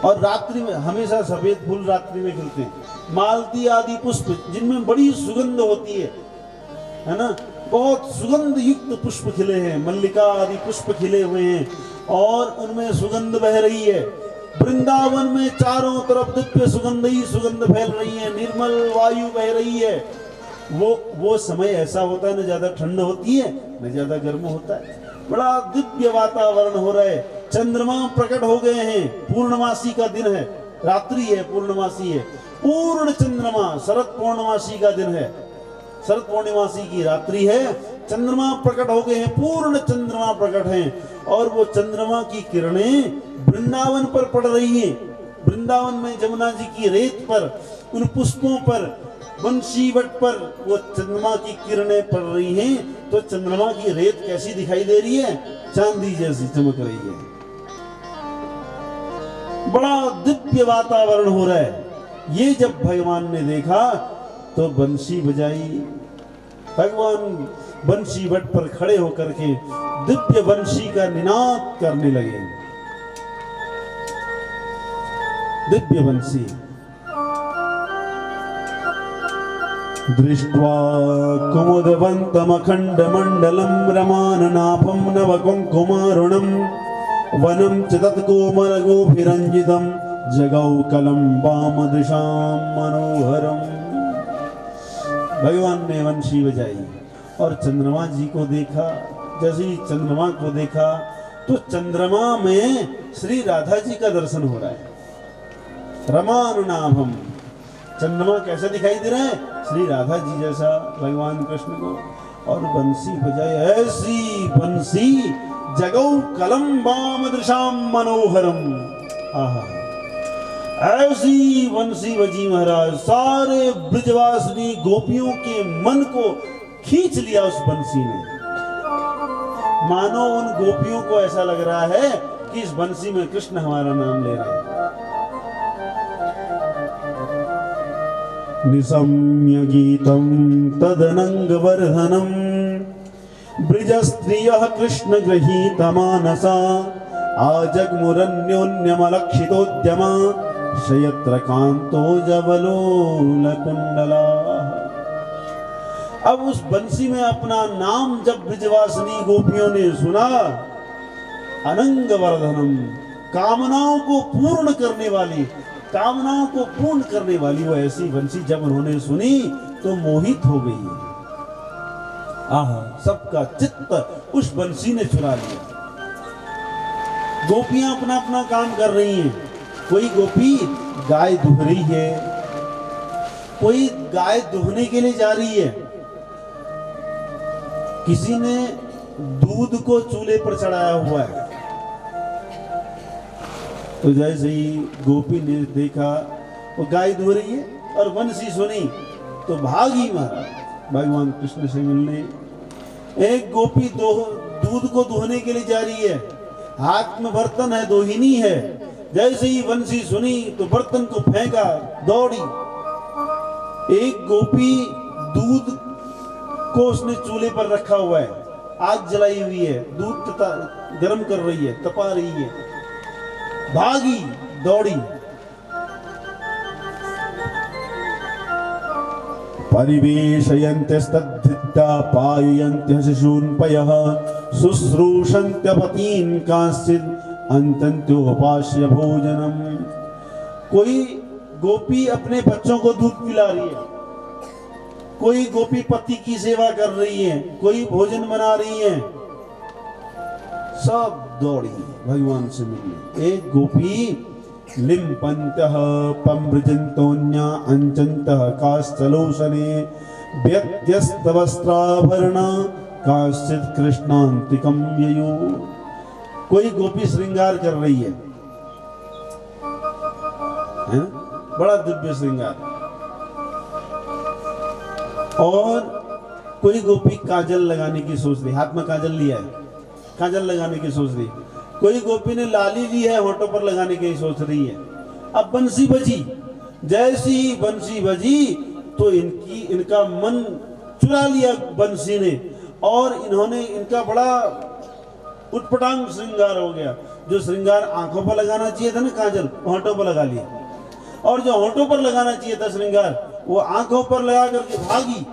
[SPEAKER 1] और रात्रि में हमेशा सफेद फूल रात्रि में खिलते हैं। मालती आदि पुष्प जिनमें बड़ी सुगंध होती है ना, बहुत सुगंध युक्त पुष्प खिले हैं, मल्लिका आदि पुष्प खिले हुए हैं और उनमें सुगंध बह रही है। वृंदावन में चारों तरफ दिव्य सुगंध ही सुगंध फैल रही है, निर्मल वायु बह रही है। वो समय ऐसा होता है, न ज्यादा ठंड होती है न ज्यादा गर्म होता है, बड़ा दिव्य वातावरण हो रहा है। चंद्रमा प्रकट हो गए हैं, पूर्णमासी का दिन है, रात्रि है, पूर्णमासी है, पूर्ण चंद्रमा, शरद पूर्णमासी का दिन है, शरद पूर्णिमासी की रात्रि है, चंद्रमा प्रकट हो गए हैं, पूर्ण चंद्रमा प्रकट हैं और वो चंद्रमा की किरणें वृंदावन पर पड़ रही हैं। वृंदावन में जमुना जी की रेत पर, उन पुष्पों पर, बंशी वट पर वो चंद्रमा की किरणें पड़ रही हैं। तो चंद्रमा की रेत कैसी दिखाई दे रही है, चांदी जैसी चमक रही है, बड़ा दिव्य वातावरण हो रहा है। ये जब भगवान ने देखा तो बंशी बजाई। भगवान बंशी वट पर खड़े होकर के दिव्य बंशी का निनाद करने लगे। दिव्य बंशी दृष्ट्वा कुमुदवन्तम अखंड मंडलम रमाननाभम नव कुंकुमारुणम वनम च तत्कोमल गोभिरंजितम जगौ कलम वामदृशाम मनोहरम। भगवान ने वंशी बजाई और चंद्रमा जी को देखा। जैसे ही चंद्रमा को देखा तो चंद्रमा में श्री राधा जी का दर्शन हो रहा है। रमानुनाभम, चंद्रमा कैसा दिखाई दे रहा है, श्री राधा जी जैसा भगवान कृष्ण को। और बंसी बजाई, ऐसी बंसी जगौ कलम वाम दृशाम मनोहरम। आहा, ऐसी बंसी बजी महाराज, सारे ब्रजवासिनी गोपियों के मन को खींच लिया उस बंसी ने। मानो उन गोपियों को ऐसा लग रहा है कि इस बंसी में कृष्ण हमारा नाम ले रहे हैं। निशम्य गीतम तदनंग वर्धनम ब्रजस्त्रियः कृष्ण गृहीत मानसा आजग्मुरन्योन्यमलक्षितोद्यमा शयत्र कांतो जबलोल कुंडला। अब उस बंसी में अपना नाम जब ब्रजवासिनी गोपियों ने सुना, अनंग वर्धनम, कामनाओं को पूर्ण करने वाली, कामनाओं को पूर्ण करने वाली वो ऐसी बंसी जब उन्होंने सुनी तो मोहित हो गई। आहा, सबका चित्त उस बंसी ने चुरा लिया। गोपियां अपना अपना काम कर रही हैं। कोई गोपी गाय दुह रही है, कोई गाय दुहने के लिए जा रही है, किसी ने दूध को चूल्हे पर चढ़ाया हुआ है। तो जैसे ही गोपी ने देखा वो गाय दुह रही है और बंसी सुनी तो भागी महाराज भगवान कृष्ण से मिलने। एक गोपी दूध को दुहने के लिए जा रही है, हाथ में बर्तन है, दोहिनी है। जैसे ही बंसी सुनी तो बर्तन को फेंका, दौड़ी। एक गोपी दूध को उसने चूल्हे पर रखा हुआ है, आग जलाई हुई है, दूध गर्म कर रही है, तपा रही है, भागी, दौड़ी। परिवेशयन्त्यस्तद्धित्या पाययन्त्यः शिशून् पयः शुश्रूषन्त्यपतीन् कांश्चित् अंतन्त्योपास्य भोजनम। कोई गोपी अपने बच्चों को दूध पिला रही है, कोई गोपी पति की सेवा कर रही है, कोई भोजन बना रही है, सब दौड़ी भगवान से मिलने। एक गोपी लिम्पन्तः पम्रजन्तोन्या अंचन्तः कास्थलोसने व्यत्यस्तवस्त्राभरणा काश्चित् कृष्णान्तिकं ययौ। कोई गोपी श्रृंगार कर रही है बड़ा दिव्य श्रृंगार, और कोई गोपी काजल लगाने की सोच रही, हाथ में काजल लिया है, काजल लगाने की सोच रही। कोई गोपी ने लाली ली है, होठों पर लगाने की सोच रही है। अब बंसी बजी, जैसी बंसी बजी तो इनका मन चुरा लिया बंसी ने, और इन्होंने इनका बड़ा उटपटांग श्रृंगार हो गया। जो श्रृंगार आंखों पर लगाना चाहिए था ना काजल, होठों पर लगा लिया, और जो होठों पर लगाना चाहिए था श्रृंगार वो आंखों पर लगा करके भागी।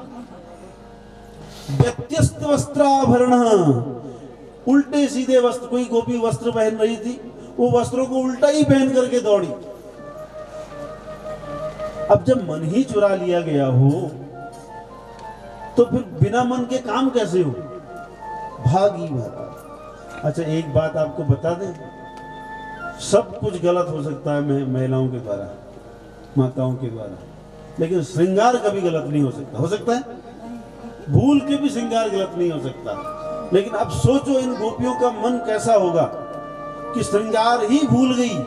[SPEAKER 1] व्यत्यस्त वस्त्राभरण, उल्टे सीधे वस्त्र, कोई गोपी वस्त्र पहन रही थी, वो वस्त्रों को उल्टा ही पहन करके दौड़ी। अब जब मन ही चुरा लिया गया हो तो फिर बिना मन के काम कैसे हो, भागी भागी। अच्छा एक बात आपको बता दें, सब कुछ गलत हो सकता है महिलाओं के द्वारा, माताओं के द्वारा, लेकिन श्रृंगार कभी गलत नहीं हो सकता। हो सकता है भूल के भी श्रृंगार गलत नहीं हो सकता, लेकिन अब सोचो इन गोपियों का मन कैसा होगा कि श्रृंगार ही भूल गई,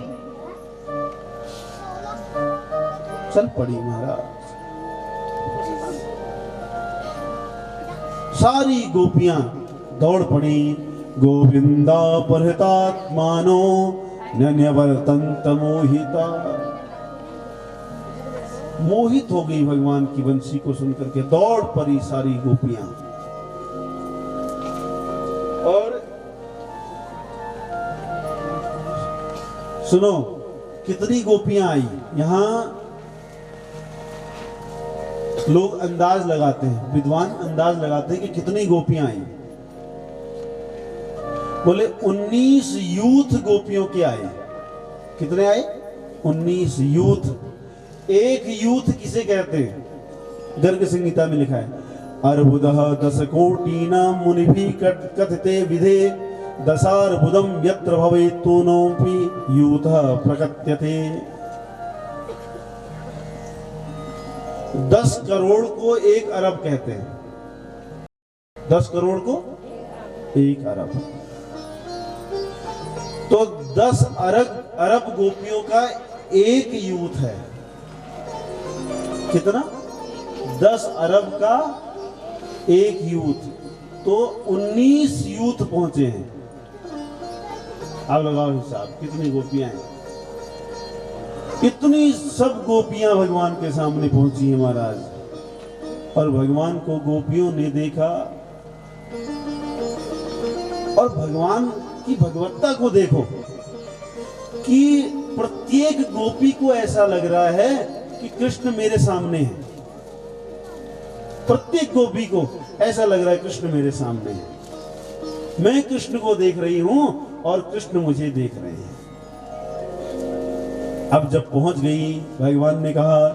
[SPEAKER 1] चल पड़ी महाराज। सारी गोपियां दौड़ पड़ी। गोविंदा परहितात्मानो नन्यवर्तन्त मोहिता। मोहित हो गई भगवान की बंसी को सुनकर के, दौड़ पड़ी सारी गोपियां। और सुनो कितनी गोपियां आई। यहां लोग अंदाज लगाते हैं, विद्वान अंदाज लगाते हैं कि कितनी गोपियां आई। बोले 19 यूथ गोपियों के आए। कितने आए? 19 यूथ। एक यूथ किसे कहते हैं? गर्ग संहिता में लिखा है अर्बुदः 10 कोटिना मुनिभिः कथिते विधे दशार्बुदम यत्र भवेत् तूनोऽपि यूथः प्रकट्यते। 10 करोड़ को 1 अरब कहते हैं। 10 करोड़ को 1 अरब, तो 10 अरब गोपियों का एक यूथ है। कितना? 10 अरब का एक यूथ, तो 19 यूथ पहुंचे हैं। आप लगाओ हिसाब कितनी गोपियां हैं। इतनी सब गोपियां भगवान के सामने पहुंची है महाराज, और भगवान को गोपियों ने देखा, और भगवान की भगवत्ता को देखो कि प्रत्येक गोपी को ऐसा लग रहा है कि कृष्ण मेरे सामने है। प्रत्येक गोपी को ऐसा लग रहा है कृष्ण मेरे सामने है, मैं कृष्ण को देख रही हूं और कृष्ण मुझे देख रहे हैं। अब जब पहुंच गई, भगवान ने कहा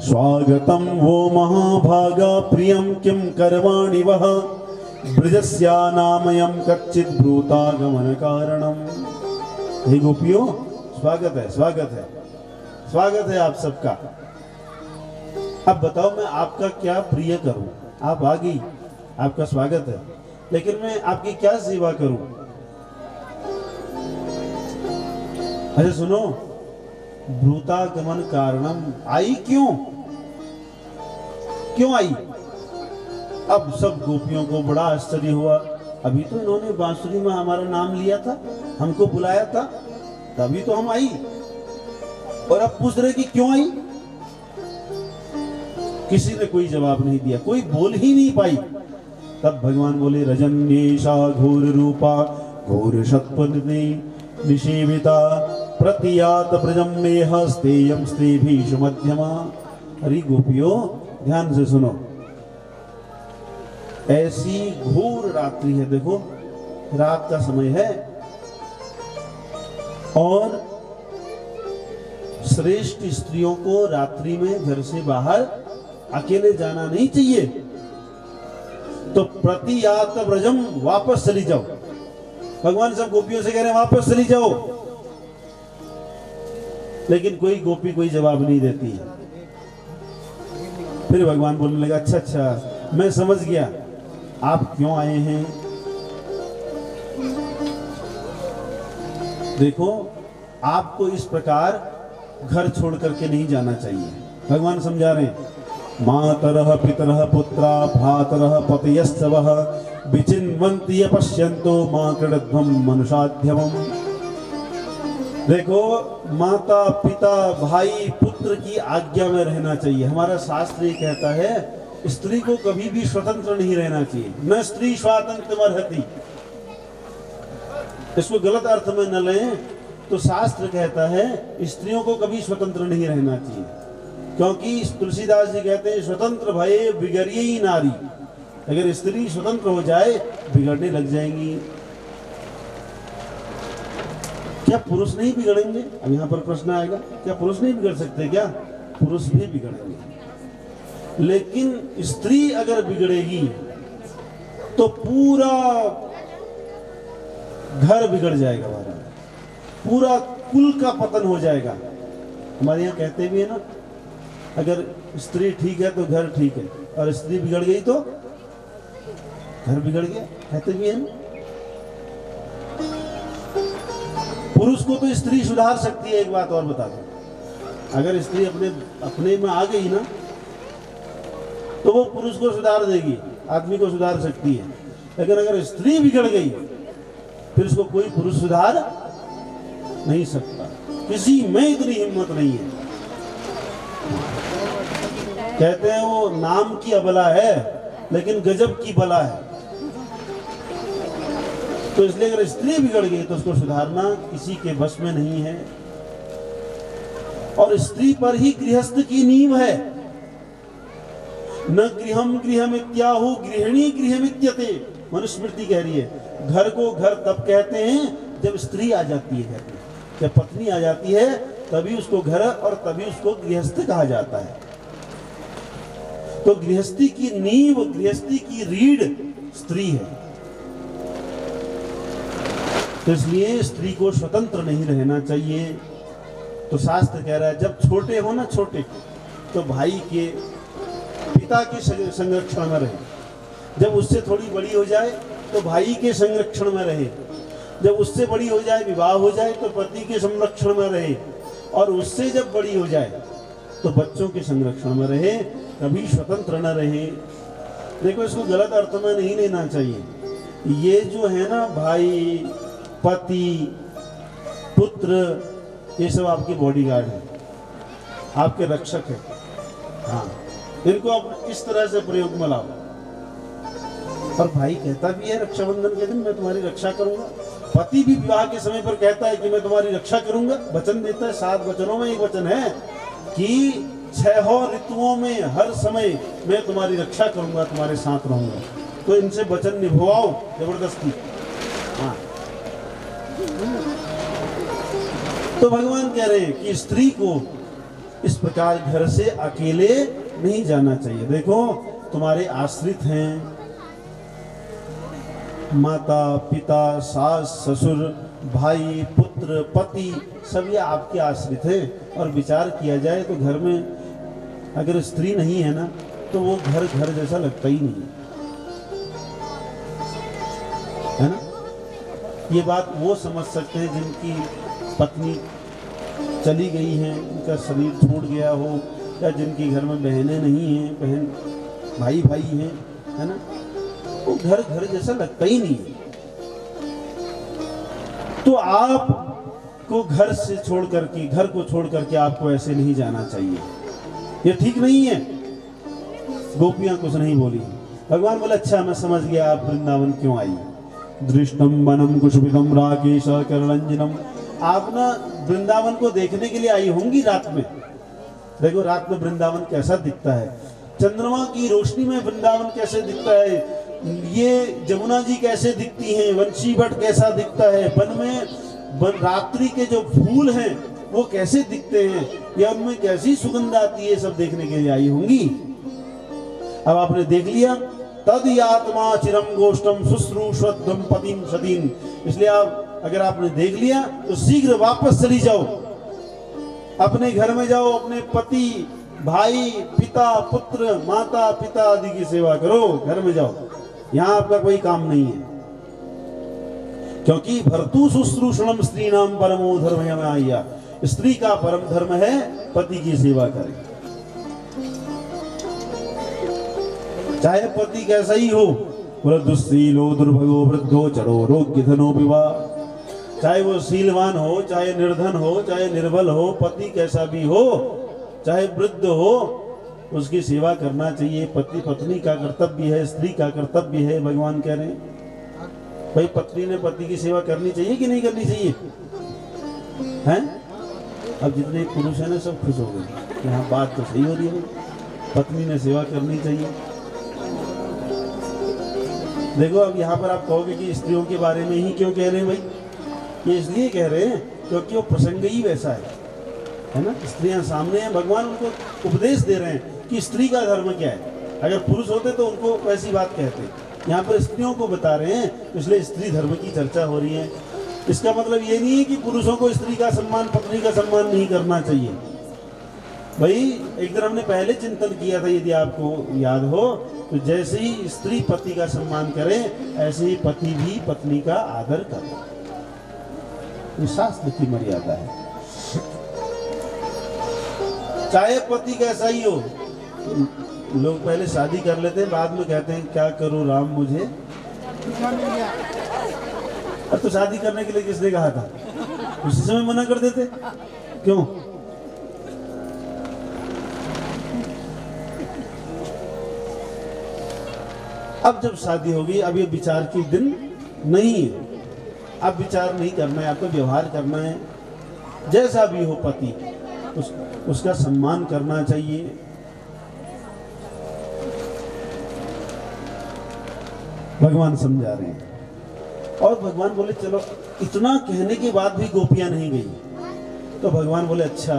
[SPEAKER 1] स्वागतम वो महाभागा प्रियम किम करवाणि वह ब्रजस्या नामयम कच्चित ब्रूतागमन कारणम। हे गोपियों, स्वागत है, स्वागत है, स्वागत है आप सबका। अब बताओ मैं आपका क्या प्रिय करूं? आप आ गई, आपका स्वागत है, लेकिन मैं आपकी क्या सेवा करूं? अरे सुनो, ब्रूतागमन कारणम, आई क्यों? क्यों आई? अब सब गोपियों को बड़ा आश्चर्य हुआ। अभी तो इन्होंने बांसुरी में हमारा नाम लिया था, हमको बुलाया था, तभी तो हम आई, और अब पूछ रहे कि क्यों आई? किसी ने कोई जवाब नहीं दिया, कोई बोल ही नहीं पाई। तब भगवान बोले रजन्येषा घोर रूपा घोर शतपन्ने निषेविता प्रतियात ब्रजम में हस्तेयम स्तेभीषु मध्यमा। अरे गोपियों ध्यान से सुनो, ऐसी घोर रात्रि है, देखो रात का समय है, और श्रेष्ठ स्त्रियों को रात्रि में घर से बाहर अकेले जाना नहीं चाहिए। तो प्रतियात व्रजम, वापस चली जाओ। भगवान सब गोपियों से कह रहे हैं वापस चली जाओ, लेकिन कोई गोपी कोई जवाब नहीं देती है। फिर भगवान बोलने लगा, अच्छा अच्छा मैं समझ गया आप क्यों आए हैं। देखो आपको इस प्रकार घर छोड़ करके नहीं जाना चाहिए। भगवान समझा रहे हैं, मातरः पितरः पुत्रा भ्रातरः पतयस्तवः विचिन्वन्ति पश्यन्तो मा कृणध्वं मनुषाध्यमम्। देखो माता पिता भाई पुत्र की आज्ञा में रहना चाहिए। हमारा शास्त्र ये कहता है स्त्री को कभी भी स्वतंत्र नहीं रहना चाहिए। न स्त्री स्वातंत्र्यमर्हति, इसको गलत अर्थ में न लें। तो शास्त्र कहता है स्त्रियों को कभी स्वतंत्र नहीं रहना चाहिए, क्योंकि तुलसीदास जी कहते हैं स्वतंत्र भये बिगड़िए नारी। अगर स्त्री स्वतंत्र हो जाए बिगड़ने लग जाएंगी। क्या पुरुष नहीं बिगड़ेंगे? अब यहाँ पर प्रश्न आएगा, क्या पुरुष नहीं बिगड़ सकते? क्या पुरुष भी बिगड़ेंगे, लेकिन स्त्री अगर बिगड़ेगी तो पूरा घर बिगड़ जाएगा, हमारा पूरा कुल का पतन हो जाएगा। हमारे यहाँ कहते भी है ना, अगर स्त्री ठीक है तो घर ठीक है, और स्त्री बिगड़ गई तो घर बिगड़ गया, कहते भी है ना। पुरुष को तो स्त्री सुधार सकती है। एक बात और बता दो, अगर स्त्री अपने में आ गई ना तो वो पुरुष को सुधार देगी, आदमी को सुधार सकती है। लेकिन अगर स्त्री बिगड़ गई फिर उसको कोई पुरुष सुधार नहीं सकता। किसी में इतनी हिम्मत नहीं है। कहते हैं वो नाम की अबला है लेकिन गजब की बला है। तो इसलिए अगर स्त्री बिगड़ गई तो उसको सुधारना किसी के बस में नहीं है। और स्त्री पर ही गृहस्थ की नींव है। न गृहम गृहमित्याहु गृहिणी गृहमित्यते। मनुस्मृति कह रही है घर को घर तब कहते हैं जब स्त्री आ जाती है घर में, जब पत्नी आ जाती है तभी उसको घर और तभी उसको गृहस्थ कहा जाता है। तो गृहस्थी की नींव, गृहस्थी की रीढ़ स्त्री है। तो इसलिए स्त्री को स्वतंत्र नहीं रहना चाहिए। तो शास्त्र कह रहा है जब छोटे हो ना, छोटे तो भाई के पिता के संरक्षण में रहे। जब उससे थोड़ी बड़ी हो जाए तो भाई के संरक्षण में रहे। जब उससे बड़ी हो जाए, विवाह हो जाए, तो पति के संरक्षण में रहे। और उससे जब बड़ी हो जाए तो बच्चों के संरक्षण में रहे, कभी स्वतंत्र न रहे। देखो इसको गलत अर्थ में नहीं लेना चाहिए। ये जो है ना भाई, पति, पुत्र, ये सब आपके बॉडीगार्ड है, आपके रक्षक है। हाँ, इनको आप इस तरह से प्रयोग में लाओ। और भाई कहता भी है रक्षाबंधन के दिन मैं तुम्हारी रक्षा करूंगा। पति भी विवाह के समय पर कहता है कि मैं तुम्हारी रक्षा करूंगा, वचन देता है। 7 वचनों में एक वचन है कि 6 ऋतुओं में हर समय मैं तुम्हारी रक्षा करूंगा, तुम्हारे साथ रहूंगा। तो इनसे वचन निभाओ जबरदस्ती। हाँ, तो भगवान कह रहे हैं कि स्त्री को इस प्रकार घर से अकेले नहीं जाना चाहिए। देखो तुम्हारे आश्रित हैं, माता पिता सास ससुर भाई पुत्र पति सब ये आपके आश्रित हैं। और विचार किया जाए तो घर में अगर स्त्री नहीं है ना तो वो घर घर जैसा लगता ही नहीं है ना। ये बात वो समझ सकते हैं जिनकी पत्नी चली गई हैं, उनका शरीर छूट गया हो, या जिनके घर में बहनें नहीं हैं, बहन भाई भाई हैं, है ना। वो घर घर जैसा लगता ही नहीं है। तो आप को घर से छोड़ करके, घर को छोड़ करके आपको ऐसे नहीं जाना चाहिए। ये ठीक नहीं है। गोपियां कुछ नहीं बोली। भगवान बोले अच्छा मैं समझ गया आप वृंदावन क्यों आई। दृष्टम वनम कुशविदम राकेश करलंजनम। आप ना वृंदावन को देखने के लिए आई होंगी रात में। देखो रात में वृंदावन कैसा दिखता है, चंद्रमा की रोशनी में वृंदावन कैसे दिखता है, ये जमुना जी कैसे दिखती हैं, वंशी भट्ट कैसा दिखता है, वन में रात्रि के जो फूल हैं वो कैसे दिखते हैं या उनमें कैसी सुगंध आती है, सब देखने के लिए आई होंगी। अब आपने देख लिया, तद यात्मा चिरम गोष्ठम शुश्रूषवद्वम पतिम सतीन। इसलिए आप अगर आपने देख लिया तो शीघ्र वापस चली जाओ, अपने घर में जाओ, अपने पति, भाई, पिता, पुत्र, माता, पिता आदि की सेवा करो, घर में जाओ, यहां आपका कोई काम नहीं है। क्योंकि भर्तु शुश्रूषणम स्त्रीणाम परमो धर्मयमाया, स्त्री का परम धर्म है पति की सेवा करें, चाहे पति कैसा ही हो, वृद्धशीलो दुर्भगो वृद्धो चरो रोग्य धनो विवाह, चाहे वो शीलवान हो, चाहे निर्धन हो, चाहे निर्बल हो, पति कैसा भी हो, चाहे वृद्ध हो, उसकी सेवा करना चाहिए। पति पत्नी का कर्तव्य है, स्त्री का कर्तव्य है। भगवान कह रहे हैं भाई पत्नी ने पति की सेवा करनी चाहिए कि नहीं करनी चाहिए, हैं? अब जितने पुरुष हैं ना सब खुश हो गए, यहाँ बात तो सही हो रही है, पत्नी ने सेवा करनी चाहिए। देखो अब यहाँ पर आप कहोगे कि स्त्रियों के बारे में ही क्यों कह रहे हैं भाई, ये इसलिए कह रहे हैं क्योंकि वो प्रसंग ही वैसा है ना। स्त्रियां सामने हैं, भगवान उनको उपदेश दे रहे हैं कि स्त्री का धर्म क्या है। अगर पुरुष होते तो उनको वैसी बात कहते, यहाँ पर स्त्रियों को बता रहे हैं, इसलिए स्त्री धर्म की चर्चा हो रही है। इसका मतलब ये नहीं है कि पुरुषों को स्त्री का सम्मान, पत्नी का सम्मान नहीं करना चाहिए। भाई एक दिन हमने पहले चिंतन किया था, यदि आपको याद हो, तो जैसे ही स्त्री पति का सम्मान करे, ऐसे ही पति भी पत्नी का आदर करे। ये शास्त्र की मर्यादा है। चाहे पति कैसा ही हो, लोग पहले शादी कर लेते हैं, बाद में कहते हैं क्या करूं राम मुझे। अब तो शादी करने के लिए किसने कहा था, उसी समय मना कर देते क्यों? अब जब शादी होगी, अब ये विचार की दिन नहीं है, अब विचार नहीं करना है, आपको व्यवहार करना है। जैसा भी हो पति, उसका सम्मान करना चाहिए। भगवान समझा रहे हैं। और भगवान बोले चलो, इतना कहने के बाद भी गोपियां नहीं गई, तो भगवान बोले अच्छा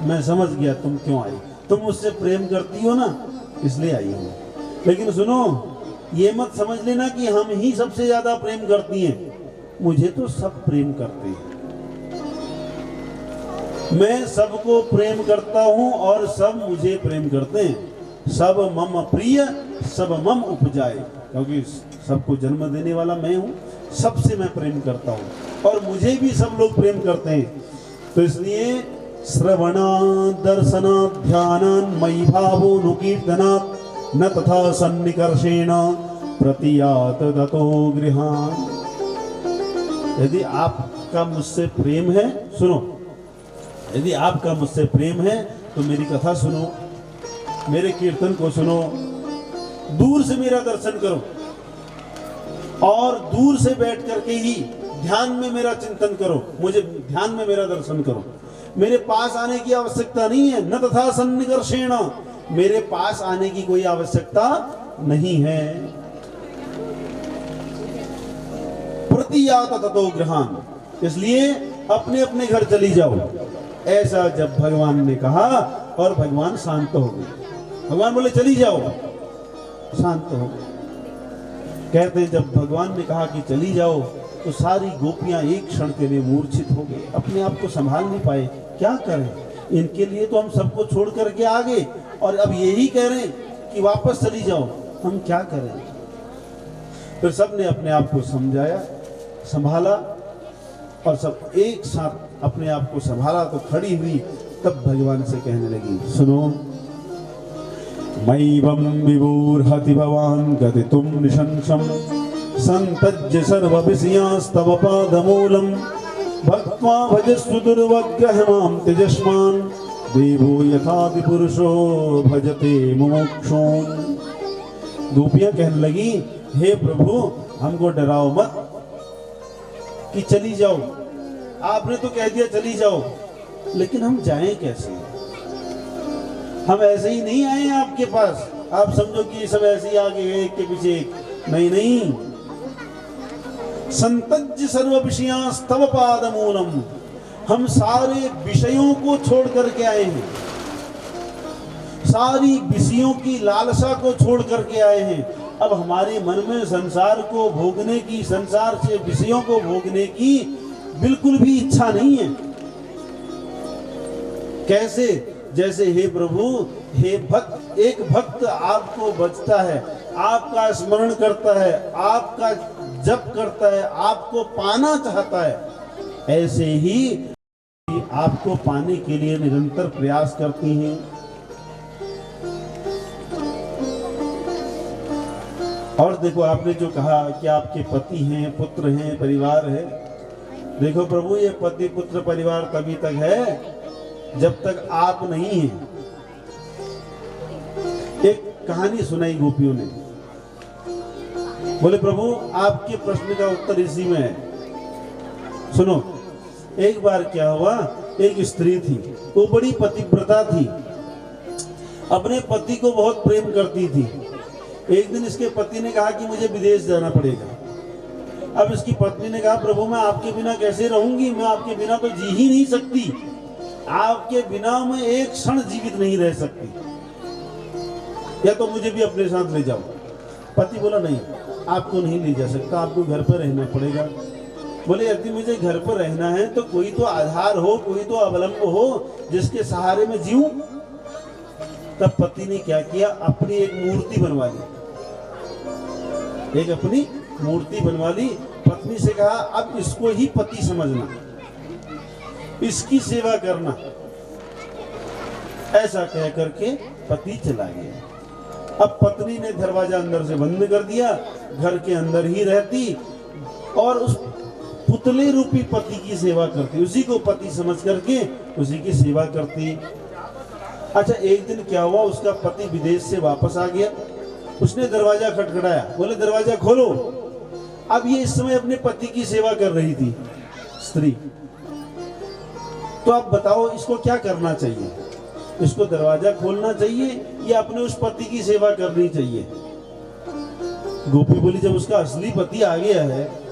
[SPEAKER 1] मैं समझ गया तुम क्यों आई, तुम मुझसे प्रेम करती हो ना, इसलिए आई हो। लेकिन सुनो, ये मत समझ लेना कि हम ही सबसे ज्यादा प्रेम करती हैं, मुझे तो सब प्रेम करते हैं। मैं सबको प्रेम करता हूं और सब मुझे प्रेम करते हैं। सब मम प्रिय सब मम उपजाए, क्योंकि सबको जन्म देने वाला मैं हूं, सबसे मैं प्रेम करता हूं और मुझे भी सब लोग प्रेम करते हैं। तो इसलिए श्रवणा दर्शना ध्यानान् मयि भावो नुकीर्तनात् न तथा सन्निकर्षेण प्रतियात ततो गृहान्। यदि आपका मुझसे प्रेम है, सुनो, यदि आपका मुझसे प्रेम है तो मेरी कथा सुनो, मेरे कीर्तन को सुनो, दूर से मेरा दर्शन करो और दूर से बैठ करके ही ध्यान में मेरा चिंतन करो, मुझे ध्यान में मेरा दर्शन करो। मेरे पास आने की आवश्यकता नहीं है, न तथा सन्निकर्षेण, मेरे पास आने की कोई आवश्यकता नहीं है। प्रतियात ततो गृहान्, इसलिए अपने अपने घर चली जाओ। ऐसा जब भगवान ने कहा और भगवान शांत हो गए, भगवान बोले चली जाओ, शांत हो गए। कहते हैं जब भगवान ने कहा कि चली जाओ, तो सारी गोपियां एक क्षण के लिए मूर्छित हो गए, अपने आप को संभाल नहीं पाए। क्या करें, इनके लिए तो हम सबको छोड़ करके आ गए और अब यही कह रहे हैं कि वापस चली जाओ, हम क्या करें। फिर सबने अपने आप को समझाया, संभाला और सब एक साथ अपने आप को संभाला तो खड़ी हुई। तब भगवान से कहने लगी, सुनो, मैवं विभूर्हति भवान् गतितुं निशंसं संतज्य सर्वविषयांस्तव पादमूलं भक्त्वा भजस्व दुर्वग्रह मां त्यजस्मान् देवो यथादिपुरुषो भजते मुमुक्षून्। गोपियां कहने लगी, हे प्रभु हमको डराओ मत कि चली जाओ, आपने तो कह दिया चली जाओ, लेकिन हम जाएं कैसे? हम ऐसे ही नहीं आए हैं आपके पास, आप समझो कि ये सब ऐसे ही आ गए एक के पीछे एक। नहीं नहीं, संतज्य सर्व विषयांस्तव पादमूलम, हम सारे विषयों को छोड़ करके आए हैं, सारी विषयों की लालसा को छोड़ करके आए हैं। अब हमारे मन में संसार को भोगने की, संसार से विषयों को भोगने की बिल्कुल भी इच्छा नहीं है। कैसे? जैसे हे प्रभु, हे भक्त, एक भक्त आपको बचता है, आपका स्मरण करता है, आपका जप करता है, आपको पाना चाहता है, ऐसे ही आपको पाने के लिए निरंतर प्रयास करती हैं। और देखो, आपने जो कहा कि आपके पति हैं, पुत्र हैं, परिवार है, देखो प्रभु, ये पति पुत्र परिवार तभी तक है जब तक आप नहीं हैं। एक कहानी सुनाई गोपियों ने, बोले प्रभु आपके प्रश्न का उत्तर इसी में है। सुनो, एक बार क्या हुआ, एक स्त्री थी, वो बड़ी पतिव्रता थी, अपने पति को बहुत प्रेम करती थी। एक दिन इसके पति ने कहा कि मुझे विदेश जाना पड़ेगा। अब इसकी पत्नी ने कहा प्रभु मैं आपके बिना कैसे रहूंगी, मैं आपके बिना तो जी ही नहीं सकती, आपके बिना मैं एक क्षण जीवित नहीं रह सकती, या तो मुझे भी अपने साथ ले जाओ। पति बोला नहीं, आपको नहीं ले जा सकता, आपको घर पर रहना पड़ेगा। बोले यदि मुझे घर पर रहना है तो कोई तो आधार हो, कोई तो अवलंब हो जिसके सहारे में जीऊं। तब पति ने क्या किया, अपनी एक मूर्ति बनवा ली, एक अपनी मूर्ति बनवा ली। पत्नी से कहा अब इसको ही पति समझना, इसकी सेवा करना। ऐसा कह करके पति चला गया। अब पत्नी ने दरवाजा अंदर से बंद कर दिया, घर के अंदर ही रहती और उस पुतले रूपी पति की सेवा करती, उसी को पति समझ करके उसी की सेवा करती। अच्छा, एक दिन क्या हुआ, उसका पति विदेश से वापस आ गया, उसने दरवाजा खटखटाया, बोले दरवाजा खोलो। अब ये इस समय अपने पति की सेवा कर रही थी स्त्री। तो आप बताओ इसको क्या करना चाहिए, इसको दरवाजा खोलना चाहिए या अपने उस पति की सेवा करनी चाहिए? गोपी बोली जब उसका असली पति आ गया है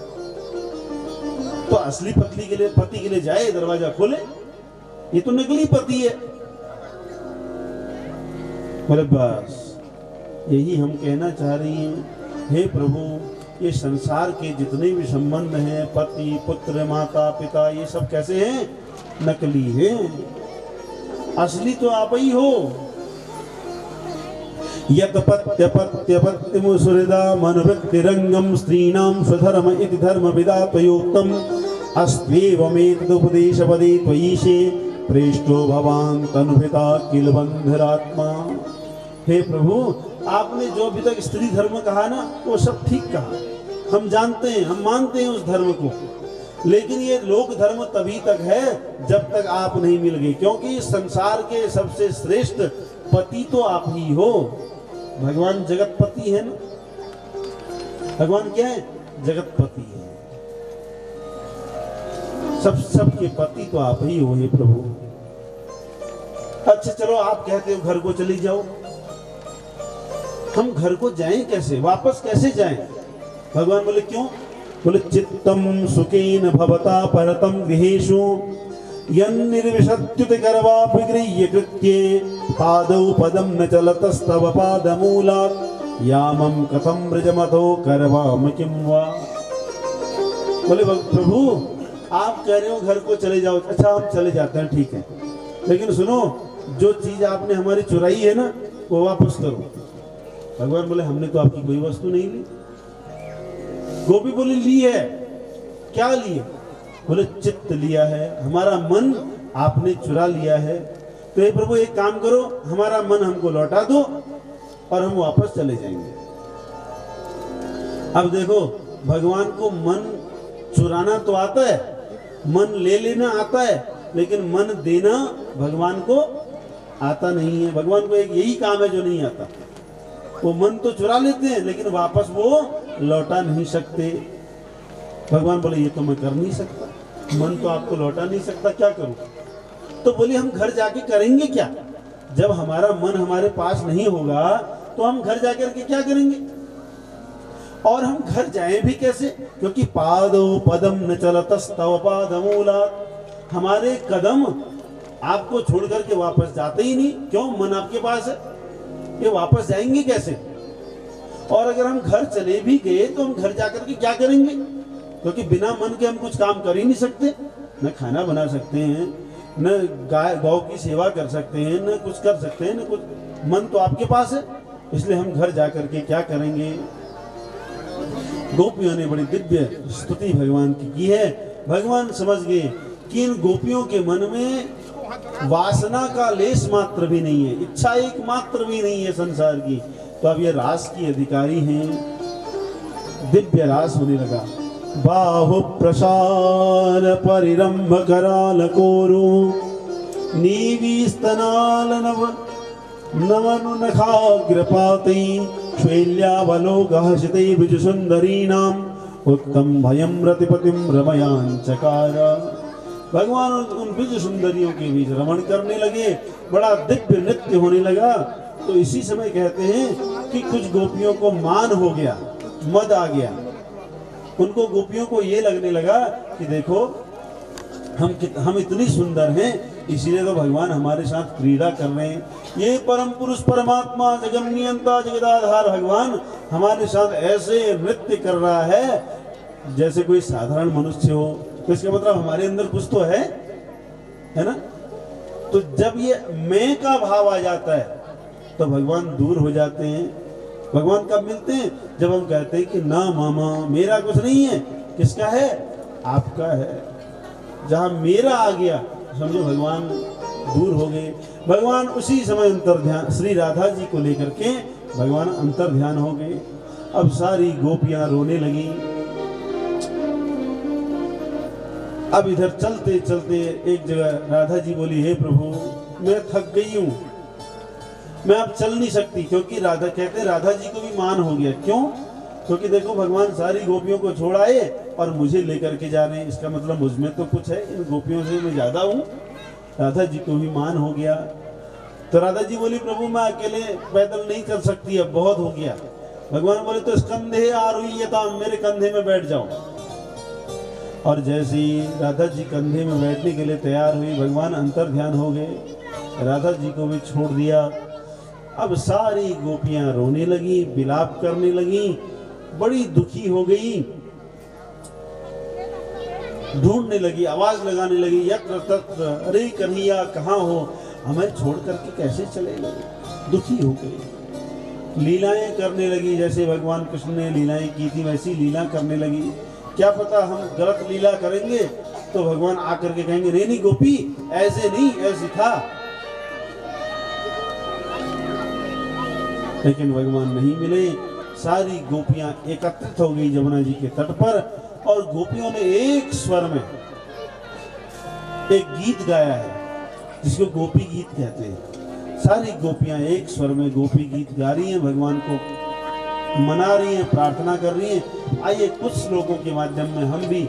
[SPEAKER 1] तो असली पति के लिए जाए, दरवाजा खोले, ये तो नकली पति है। बोले बस यही हम कहना चाह रही हैं, हे प्रभु ये संसार के जितने भी संबंध हैं, पति पुत्र माता पिता, ये सब कैसे हैं? नकली हैं, असली तो आप ही हो। यत पत्य पत्य पत्यम सुहृदा मनवृत्तिरंगम स्त्रीणाम स्वधर्म इति धर्म विदातयोक्तम अस्त्वेवमेतदुपदेशपदे त्वयीशे प्रेष्ठो भवान तनुभृता किल बंधरात्मा। हे प्रभु, आपने जो अभी तक स्त्री धर्म कहा ना, वो सब ठीक कहा, हम जानते हैं, हम मानते हैं उस धर्म को, लेकिन ये लोक धर्म तभी तक है जब तक आप नहीं मिल गए, क्योंकि संसार के सबसे श्रेष्ठ पति तो आप ही हो। भगवान जगतपति है ना, भगवान क्या है? जगतपति है, सबके पति तो आप ही हो हे प्रभु। अच्छा चलो, आप कहते हो घर को चली जाओ, हम घर को जाएं कैसे, वापस कैसे जाएं? भगवान बोले क्यों? बोले चित्तम सुखेन भवता परतम गृहेषु यन्निर्विशत्युत गर्वाभिगृह्य कृत्ये पादौ पदम न चलतस्तव पादमूलात् यामं कथं ब्रजमतो करवाम किं वा। बोले प्रभु आप कह रहे हो घर को चले जाओ, अच्छा हम चले जाते हैं, ठीक है, लेकिन सुनो, जो चीज आपने हमारी चुराई है ना वो वापस करो। भगवान बोले हमने तो आपकी कोई वस्तु नहीं ली। गोपी बोली ली है, क्या लिए? बोले चित्त लिया है, हमारा मन आपने चुरा लिया है। तो हे प्रभु एक काम करो, हमारा मन हमको लौटा दो और हम वापस चले जाएंगे। अब देखो, भगवान को मन चुराना तो आता है, मन ले लेना आता है, लेकिन मन देना भगवान को आता नहीं है। भगवान को एक यही काम है जो नहीं आता, वो मन तो चुरा लेते हैं लेकिन वापस वो लौटा नहीं सकते। भगवान बोले ये तो मैं कर नहीं सकता, मन तो आपको लौटा नहीं सकता, क्या करूं? तो बोले हम घर जाके करेंगे क्या? जब हमारा मन हमारे पास नहीं होगा तो हम घर जाकर के क्या करेंगे? और हम घर जाएं भी कैसे? क्योंकि पादो पदम न चलतस्तव पादमूलात्, हमारे कदम आपको छोड़ करके वापस जाते ही नहीं। क्यों? मन आपके पास है, ये वापस जाएंगे कैसे? और अगर हम घर चले भी गए तो हम घर जाकर के क्या करेंगे? क्योंकि बिना मन के हम कुछ काम कर ही नहीं सकते, न खाना बना सकते हैं, न गाय गौ की सेवा कर सकते हैं, न कुछ कर सकते हैं, न कुछ। मन तो आपके पास है, इसलिए हम घर जाकर के क्या करेंगे? गोपियों ने बड़ी दिव्य स्तुति भगवान की है। भगवान समझ गए कि इन गोपियों के मन में वासना का लेस मात्र भी नहीं है, इच्छा एक मात्र भी नहीं है संसार की। तो अब ये रास की अधिकारी हैं। दिव्य रास होने लगा। बाहु प्रसार परिरंभ कराल कोरु नीवी स्तनाल नव नवनु नखाग्रपाति शैल्यावलोकहसिते विजुसुंदरीणाम उत्तम भयम रतिपतिम रमयांचकार। भगवान उन बीज सुंदरियों के बीच रमण करने लगे, बड़ा दिव्य नृत्य होने लगा। तो इसी समय कहते हैं कि कुछ गोपियों को मान हो गया, मद आ गया। उनको गोपियों को ये लगने लगा कि देखो हम इतनी सुंदर हैं, इसीलिए तो भगवान हमारे साथ क्रीड़ा कर रहे हैं। ये परम पुरुष परमात्मा जगन्नियंता जगदाधार भगवान हमारे साथ ऐसे नृत्य कर रहा है जैसे कोई साधारण मनुष्य हो। तो इसका मतलब हमारे अंदर कुछ तो है ना? तो जब ये मैं का भाव आ जाता है तो भगवान दूर हो जाते हैं। भगवान कब मिलते हैं? जब हम कहते हैं कि ना मामा मेरा कुछ नहीं है, किसका है? आपका है। जहां मेरा आ गया समझो भगवान दूर हो गए। भगवान उसी समय अंतर ध्यान श्री राधा जी को लेकर के भगवान अंतर ध्यान हो गए। अब सारी गोपियां रोने लगी। अब इधर चलते चलते एक जगह राधा जी बोली, हे प्रभु मैं थक गई हूं, मैं अब चल नहीं सकती। क्योंकि राधा कहते राधा जी को भी मान हो गया। क्यों? क्योंकि देखो भगवान सारी गोपियों को छोड़ आए और मुझे लेकर के जा रहे हैं, इसका मतलब मुझमें तो कुछ है, इन गोपियों से मैं ज्यादा हूँ। राधा जी को भी मान हो गया। तो राधा जी बोली, प्रभु मैं अकेले पैदल नहीं चल सकती, अब बहुत हो गया। भगवान बोले तो स्कंधे आरुह्यता, मेरे कंधे में बैठ जाओ। और जैसे ही राधा जी कंधे में बैठने के लिए तैयार हुई, भगवान अंतर ध्यान हो गए, राधा जी को भी छोड़ दिया। अब सारी गोपियां रोने लगी, विलाप करने लगी, बड़ी दुखी हो गई, ढूंढने लगी, आवाज लगाने लगी, यत्र तत्र, अरे कन्हैया कहाँ हो, हमें छोड़ करके कैसे चले गए। दुखी हो गई, लीलाएं करने लगी। जैसे भगवान कृष्ण ने लीलाएं की थी वैसी लीला करने लगी। क्या पता हम गलत लीला करेंगे तो भगवान आकर के कहेंगे नहीं नहीं गोपी ऐसे नहीं, ऐसी था। लेकिन भगवान नहीं मिले। सारी गोपियां एकत्रित हो गई जमुना जी के तट पर और गोपियों ने एक स्वर में एक गीत गाया है जिसको गोपी गीत कहते हैं। सारी गोपियां एक स्वर में गोपी गीत गा रही हैं, भगवान को मना रही हैं, प्रार्थना कर रही हैं। आइए कुछ श्लोकों के माध्यम में हम भी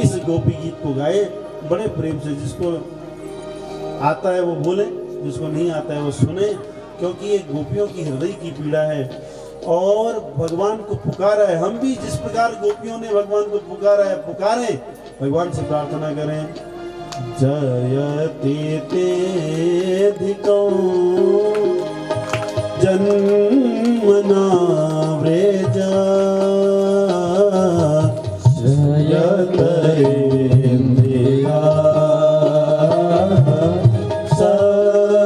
[SPEAKER 1] इस गोपी गीत को गाए बड़े प्रेम से। जिसको आता है वो बोले, जिसको नहीं आता है वो सुने, क्योंकि ये गोपियों की हृदय की पीड़ा है और भगवान को पुकारा है। हम भी जिस प्रकार गोपियों ने भगवान को पुकारा है, पुकारें, भगवान से प्रार्थना करें। जयते तेधिको जन्मना व्रजा जयते इंद्रिया साधु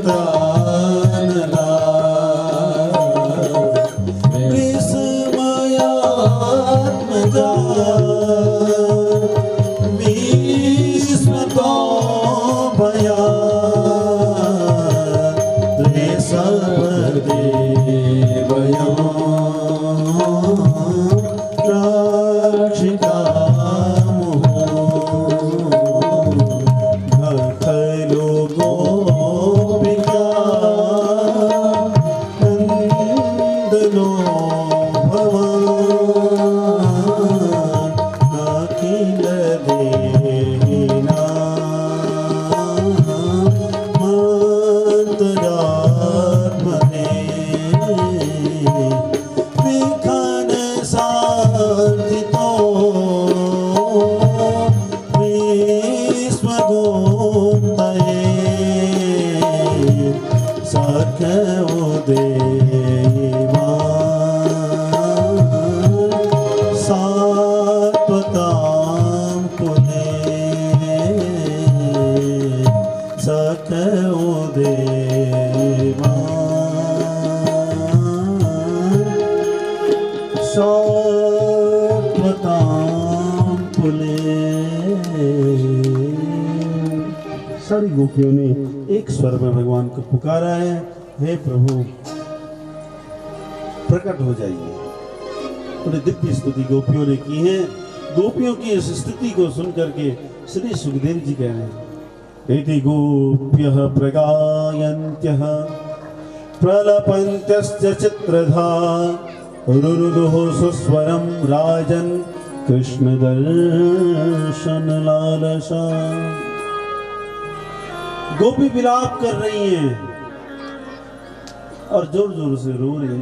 [SPEAKER 1] प्राण विस्मयात्मजा विस्मतो भया देवया रक्षिता सारी गोपियों ने एक स्वर में भगवान को पुकारा है, हे प्रभु प्रकट हो जाइए। बड़ी दिव्य स्तुति गोपियों ने की है। गोपियों की इस स्तुति को सुनकर के श्री सुखदेव जी कह रहे हैं, इति गोप्यः प्रगायन्त्यः प्रलपन्त्यश्च चित्रधा रुरुदुः सुस्वरं राजन् कृष्ण दर्शन लालसा। गोपी विलाप कर रही हैं और जोर जोर से रो रही हैं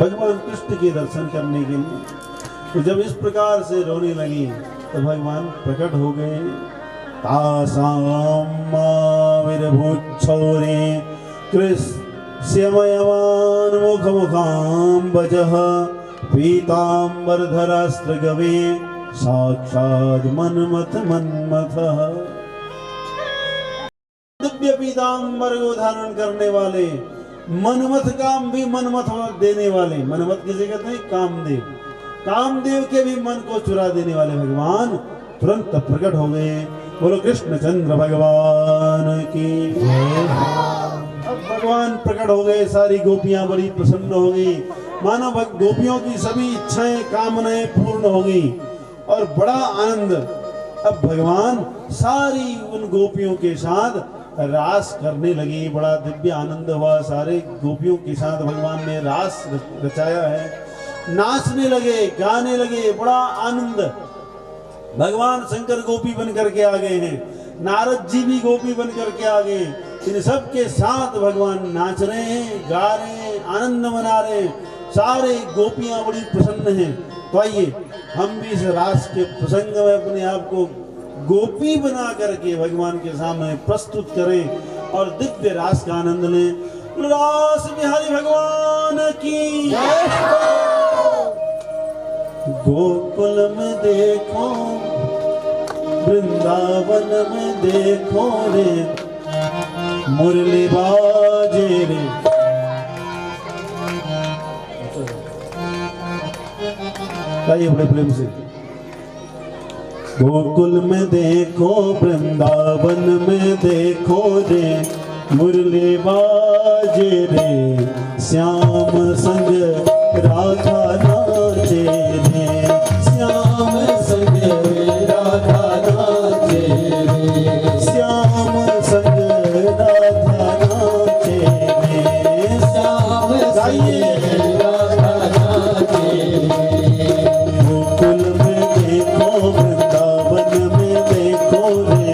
[SPEAKER 1] भगवान कृष्ण के दर्शन करने के लिए। तो जब इस प्रकार से रोने लगी तो भगवान प्रकट हो गए। तासामाविर्भूच्छौरे कृष्यमयमान मुखमुखाम्बजः पीताम्बरधरास्त्रगवे साक्षात् मन्मथः। दिव्य पीताम्बर को धारण करने वाले, मनमथ काम भी मनमथ देने वाले, मनमथ किसे कहते हैं? कामदेव। कामदेव के भी मन को चुरा देने वाले भगवान तुरंत प्रकट हो गए। बोलो कृष्णचंद्र भगवान की। अब भगवान प्रकट हो गए, सारी गोपियां बड़ी प्रसन्न हो गई, मानो गोपियों की सभी इच्छाएं कामनाएं पूर्ण हो गई और बड़ा आनंद। अब भगवान सारी उन गोपियों के साथ रास करने लगी। बड़ा दिव्य आनंद हुआ, सारे गोपियों के साथ भगवान ने रास रचाया है। नाचने लगे, गाने लगे, बड़ा आनंद। भगवान शंकर गोपी बन करके आ गए हैं, नारद जी भी गोपी बन करके आ गए। इन सब के साथ भगवान नाच रहे हैं, गा रहे हैं, आनंद मना रहे हैं। सारे गोपियां बड़ी प्रसन्न हैं। तो आइए हम भी इस रास के प्रसंग में अपने आप को गोपी बना करके भगवान के सामने प्रस्तुत करें और दिव्य रास का आनंद लें। रास बिहारी भगवान की। गोकुल में देखो, वृंदावन में देखो रे, मुरली बाजे रे। आइए बड़े प्रेम से। गोकुल में देखो, वृंदावन में देखो रे, मुरली बाजे रे, श्याम संग राधा नाचे रे, श्याम संग राधा नाचे रे, श्याम संग राधा नाचे रे, श्याम गाइए राधा नाचे रे। गोकुल में देखो, वृंदावन में देखो रे,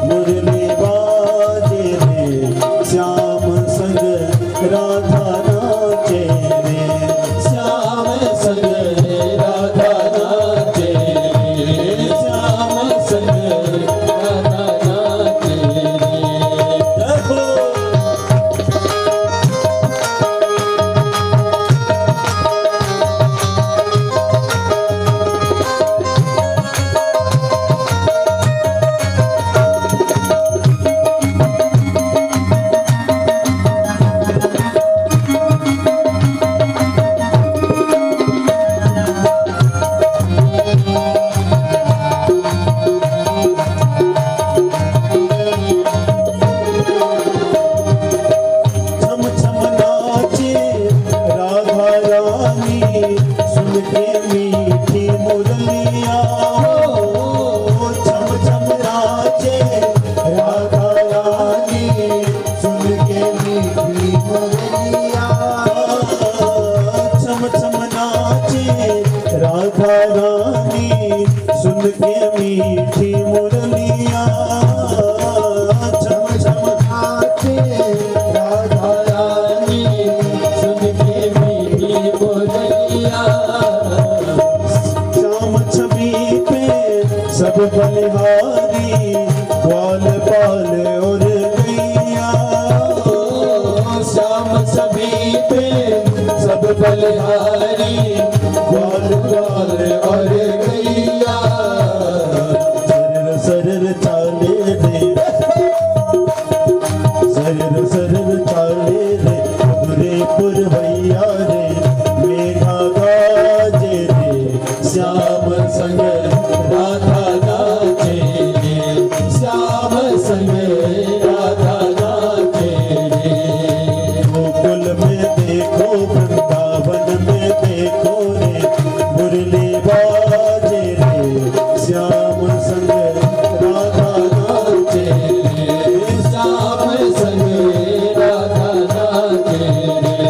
[SPEAKER 1] मुरली बाजे रे, श्याम संग राधा नाचे रे,
[SPEAKER 2] मुरलिया।
[SPEAKER 1] चम चम नाचे राधा रानी सुन के मीठी मुरलिया।
[SPEAKER 2] चम चम नाचे राधा रानी सुन के मीठी मुरलिया।
[SPEAKER 1] श्याम छवि पे सब बलिहारी ग्वाल पाल और गैया।
[SPEAKER 2] श्याम छवि पे सब बलिहारी ग्वाल ग्वाल और गैया।
[SPEAKER 1] सरर सरर चाले रे सरर सरर चाले रे मधुरे पुरवैया रे मेघा गाजे रे
[SPEAKER 2] श्याम संग राधा नाचे रे। श्याम संग राधा नाचे रे।
[SPEAKER 1] गोकुल में देखो वृंदावन में देखो रे मुरली बाजे रे श्याम संग राधा
[SPEAKER 2] नाचे रे। श्याम संग राधा नाचे रे।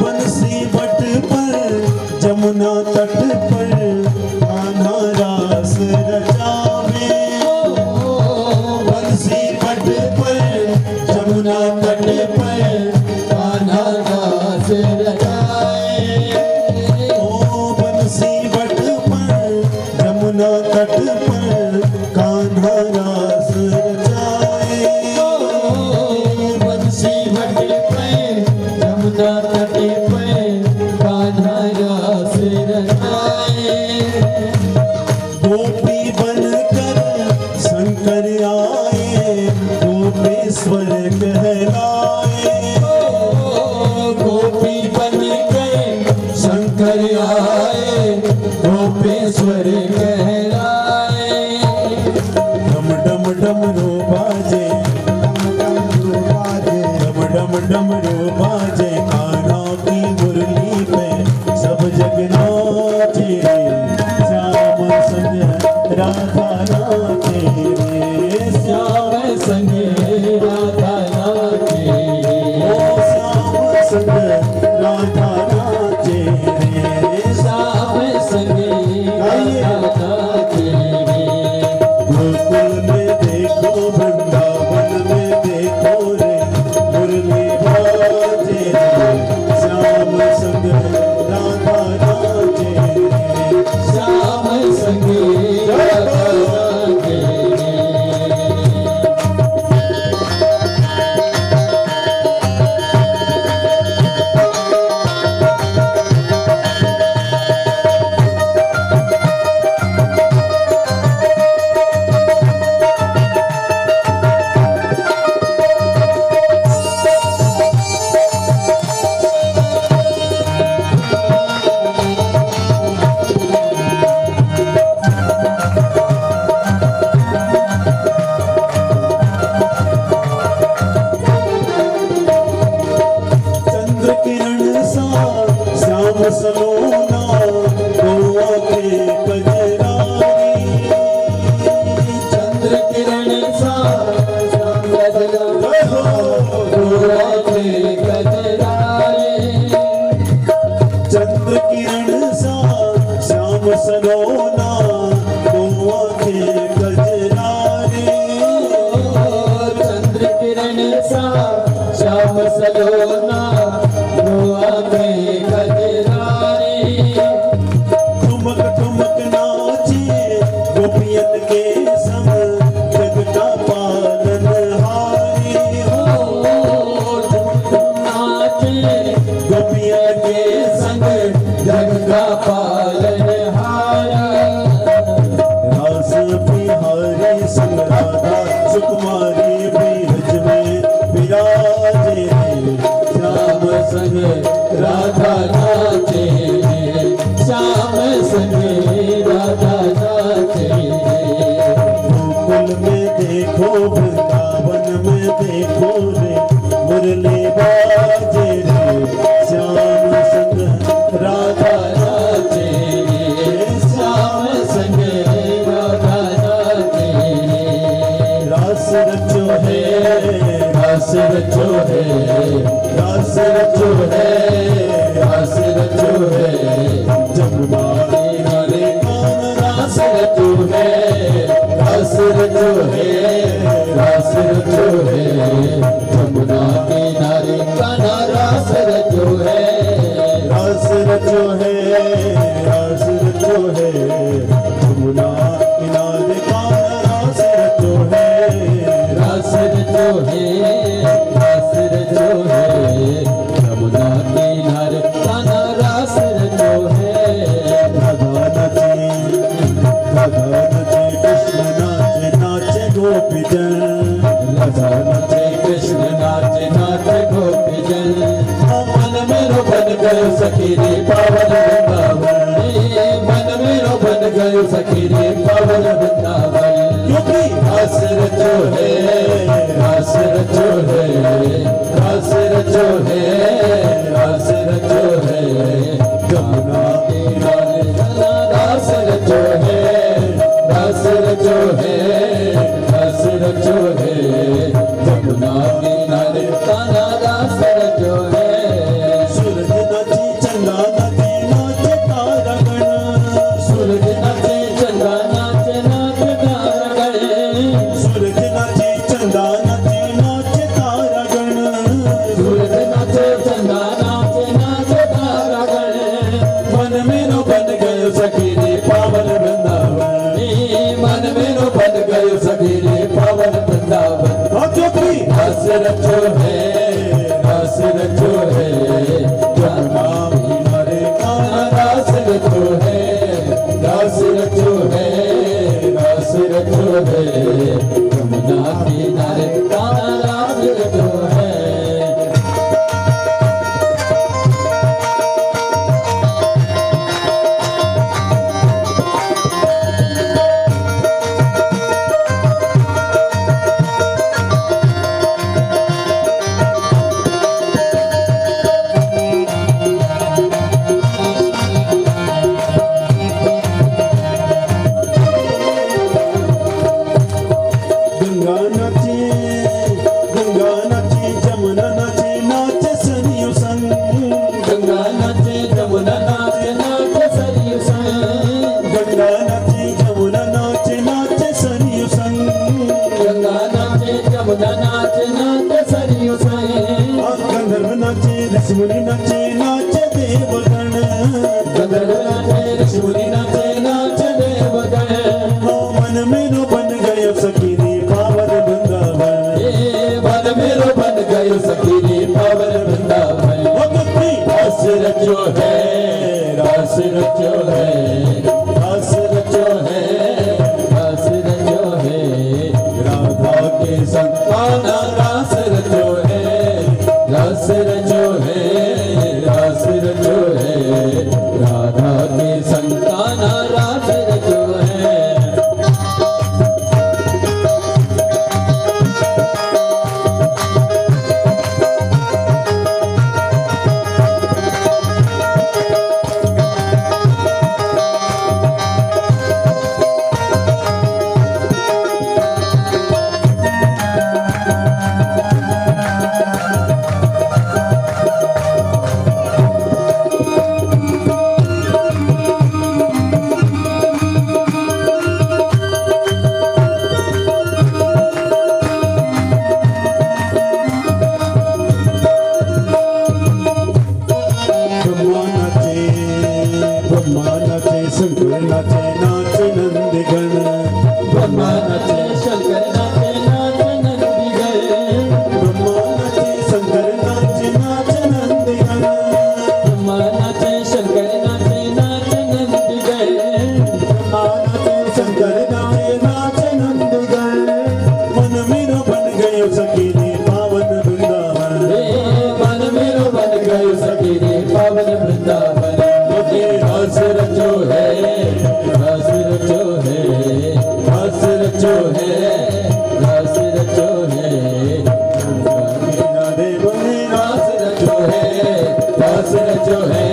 [SPEAKER 1] बंसी बट पर जमुना तट पर कान्हा रास रचावे। बंसी बट पर जमुना तट पर
[SPEAKER 2] कान्हा रास रचाए।
[SPEAKER 1] ओ बंसी बट पर जमुना तट पर कान्हा रास रचाए।
[SPEAKER 2] बंसी भट पे जमुना तट पे कान्हा रास रचाए।
[SPEAKER 1] गोपी बनकर शंकर आए गोपेश्वर कहलाए।
[SPEAKER 2] गोपी बन गए शंकर आए गोपेश्वर कहलाए।
[SPEAKER 1] डम डम डमरू बाजे डम डम डमरू बाजे कान्हा की मुरली पे सब जग नाचे रे श्याम संग राधा नाचे रे
[SPEAKER 2] श्याम संग राधा नाचे
[SPEAKER 1] ओ श्याम संग राधा नाचे रे
[SPEAKER 2] श्याम संग राधा नाचे
[SPEAKER 1] गोकुल में देखो वृंदावन में देखो रे मुरली बाजे रे श्याम संग राधा नाचे रे
[SPEAKER 2] श्याम संग राधा नाचे।
[SPEAKER 1] चंद्र किरण सा श्याम सलोना गोवा के कजरारी।
[SPEAKER 2] चंद्र किरण सा श्याम गोवा के गजराए।
[SPEAKER 1] चंद्र किरण सा श्याम सलोना गोवा के कजरारी।
[SPEAKER 2] चंद्र किरण सा श्याम सलोना गोवा के गजराए।
[SPEAKER 1] ठुमक ठुमक नाचे गोपियन के संग जग का पालनहारी हो।
[SPEAKER 2] नाचे संग राधा नाचे रे, श्याम संग राधा नाचे रे।
[SPEAKER 1] गोकुल में देखो वृंदावन में देखो रे, मुरली बाजे रे, श्याम संग राधा
[SPEAKER 2] नाचे रे, श्याम संग राधा नाचे रे।
[SPEAKER 1] रास रचो है,
[SPEAKER 2] रास रचो है,
[SPEAKER 1] रास रचो है,
[SPEAKER 2] रास रचो है,
[SPEAKER 1] जमुना
[SPEAKER 2] किनारे रास रचो है, रास रचो है, रास रचो है, जमुना किनारे कान्हा रास रचो है,
[SPEAKER 1] रास रचो है, रास रचो है, जमुना किनारे कान्हा रास रचो है,
[SPEAKER 2] रास रचो है, रास रचो है, जमुना किनारे कान्हा रास रचो है।
[SPEAKER 1] राधा नाचे, राधा नाचे, कृष्ण नाचे, नाचे गोपीजन,
[SPEAKER 2] राधा नाचे कृष्ण नाचे नाचे गोपीजन, मन मेरो बन गयो सखी रे पावन वृंदावन, मन मेरो बन गयो सखी रे पावन वृंदावन।
[SPEAKER 1] क्योंकि
[SPEAKER 2] रास रचो है, रास रचो है, रास रचो है, रास रचो है, जमुना किनारे रास रचो है, रास रचो है, रास रचो है, जमुना किनारे कान्हा रास रचो है।
[SPEAKER 1] सूरज नाचे, चंदा नाचे, नाचे तारागण,
[SPEAKER 2] सूरज नाचे चंदा नाचे नाचे तारागण,
[SPEAKER 1] सूरज नाचे, चंदा नाचे, नाचे तारागण,
[SPEAKER 2] सूरज नाचे चंदा नाचे नाचे तारागण,
[SPEAKER 1] मन मेरो बन गयो सखी रे पावन वृंदावन।
[SPEAKER 2] मन मेरो बन गयो सखी रे पावन वृंदावन।
[SPEAKER 1] और क्योंकि
[SPEAKER 2] रास रचो है, रास रचो है, जमुना किनारे कान्हा रास रचो है, रास रचो है, रास रचो है, जमुना किनारे कान्हा रास रचो है।
[SPEAKER 1] गंगा नाचे, गंगा नाचे, जमुना नाचे, नाचे सरयू संग,
[SPEAKER 2] गंगा नाचे जमुना नाचे नाचे सरयू संग,
[SPEAKER 1] गंगा नाचे, जमुना नाचे, नाचे सरयू संग,
[SPEAKER 2] गंगा नाचे जमुना नाचे नाचे सरयू संग,
[SPEAKER 1] और गंधर्व नाचे, ऋषि मुनि नाचे, नाचे देवगण,
[SPEAKER 2] गंधर्व नाचे ऋषि मुनि नाचे नाचे देवगण,
[SPEAKER 1] मन मेरो बन गयो सखी रे पावन वृंदावन।
[SPEAKER 2] मन मेरो बन गयो सखी रे पावन वृंदावन। रास रचो है, रास रचो है, रास रचो है, रास रचो है, राधा के संग कान्हा रास रचो है, रास रचो है, रास रचो है, राधा के संग कान्हा रास रचो है।
[SPEAKER 1] शंकर नाचे नाचे नंदगण,
[SPEAKER 2] ब्रह्मा नाचे शंकर नाचे नाचे नंदीगण,
[SPEAKER 1] ब्रह्मा नाचे शंकर नाचे नाचे नंदगण,
[SPEAKER 2] ब्रह्मा नाचे शंकर नाचे नाचे नंदीगण,
[SPEAKER 1] ब्रह्मा नाचे शंकर नाचे नाचे नंदगण। मन मेरो बन गयो सखी रे पावन वृंदावन,
[SPEAKER 2] मन मेरो बन गयो रास रचो है,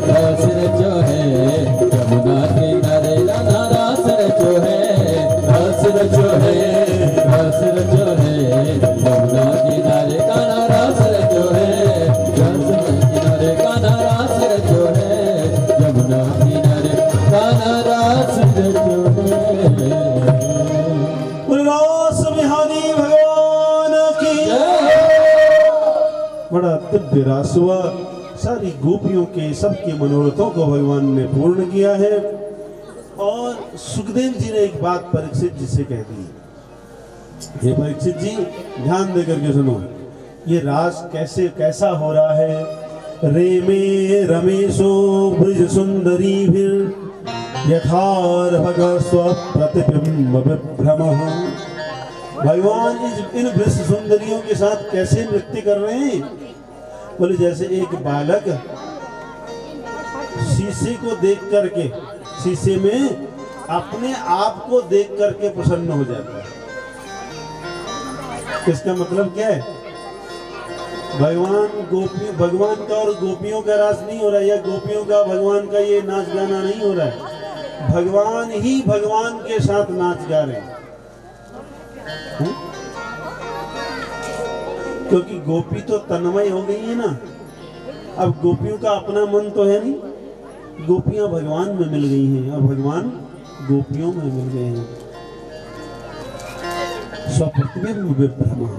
[SPEAKER 2] रास रचो है, यमुना किनारे गाना रास रचो है, रास रचो है, रास रचो है, यमुना किनारे गाना रास रचो है, यमुना किनारे गाना रास रचो है, यमुना किनारे गाना रास रचो है।
[SPEAKER 1] रास बिहारी भगवान की बड़ा दिव्य रास हुआ। सारी गोपियों के सबके मनोरथों को भगवान ने पूर्ण किया है। और सुखदेव जी ने एक बात परीक्षित जी से कह दी, हे परीक्षित जी ध्यान दे करके सुनो, ये रास कैसा हो रहा है। रे में रमेशो ब्रज सुंदरी भीर यथार्भक स्वप्रतिबिंब विभ्रमः। भगवान इन ब्रज सुंदरियों के साथ कैसे नृत्य कर रहे हैं? बोले जैसे एक बालक शीशे को देख करके, शीशे में अपने आप को देख करके प्रसन्न हो जाता है। इसका मतलब क्या है? भगवान का और गोपियों का रास नहीं हो रहा है, या गोपियों का भगवान का ये नाच गाना नहीं हो रहा है। भगवान ही भगवान के साथ नाच गा रहे हैं। क्योंकि गोपी तो तन्मय हो गई है ना। अब गोपियों का अपना मन तो है नहीं, गोपियां भगवान में मिल गई हैं और भगवान गोपियों में मिल गए हैं। स्वप्रतिबिंब विभ्रमः।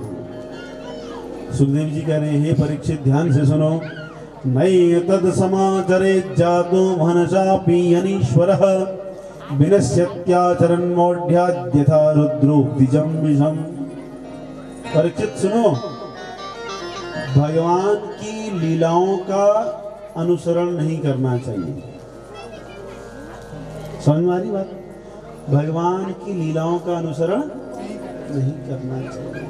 [SPEAKER 1] सुखदेव जी कह रहे हैं, हे परीक्षित ध्यान से सुनो, नई तद समाचरे जातो मनसा पीयनीश्वरः विनश्यत्याचरण मौढ़्याद्यथा रुद्रोक्तिजं विषम। परीक्षित सुनो, भगवान की लीलाओं का अनुसरण नहीं करना चाहिए। समझ में आ रही बात? भगवान की लीलाओं का अनुसरण नहीं करना चाहिए।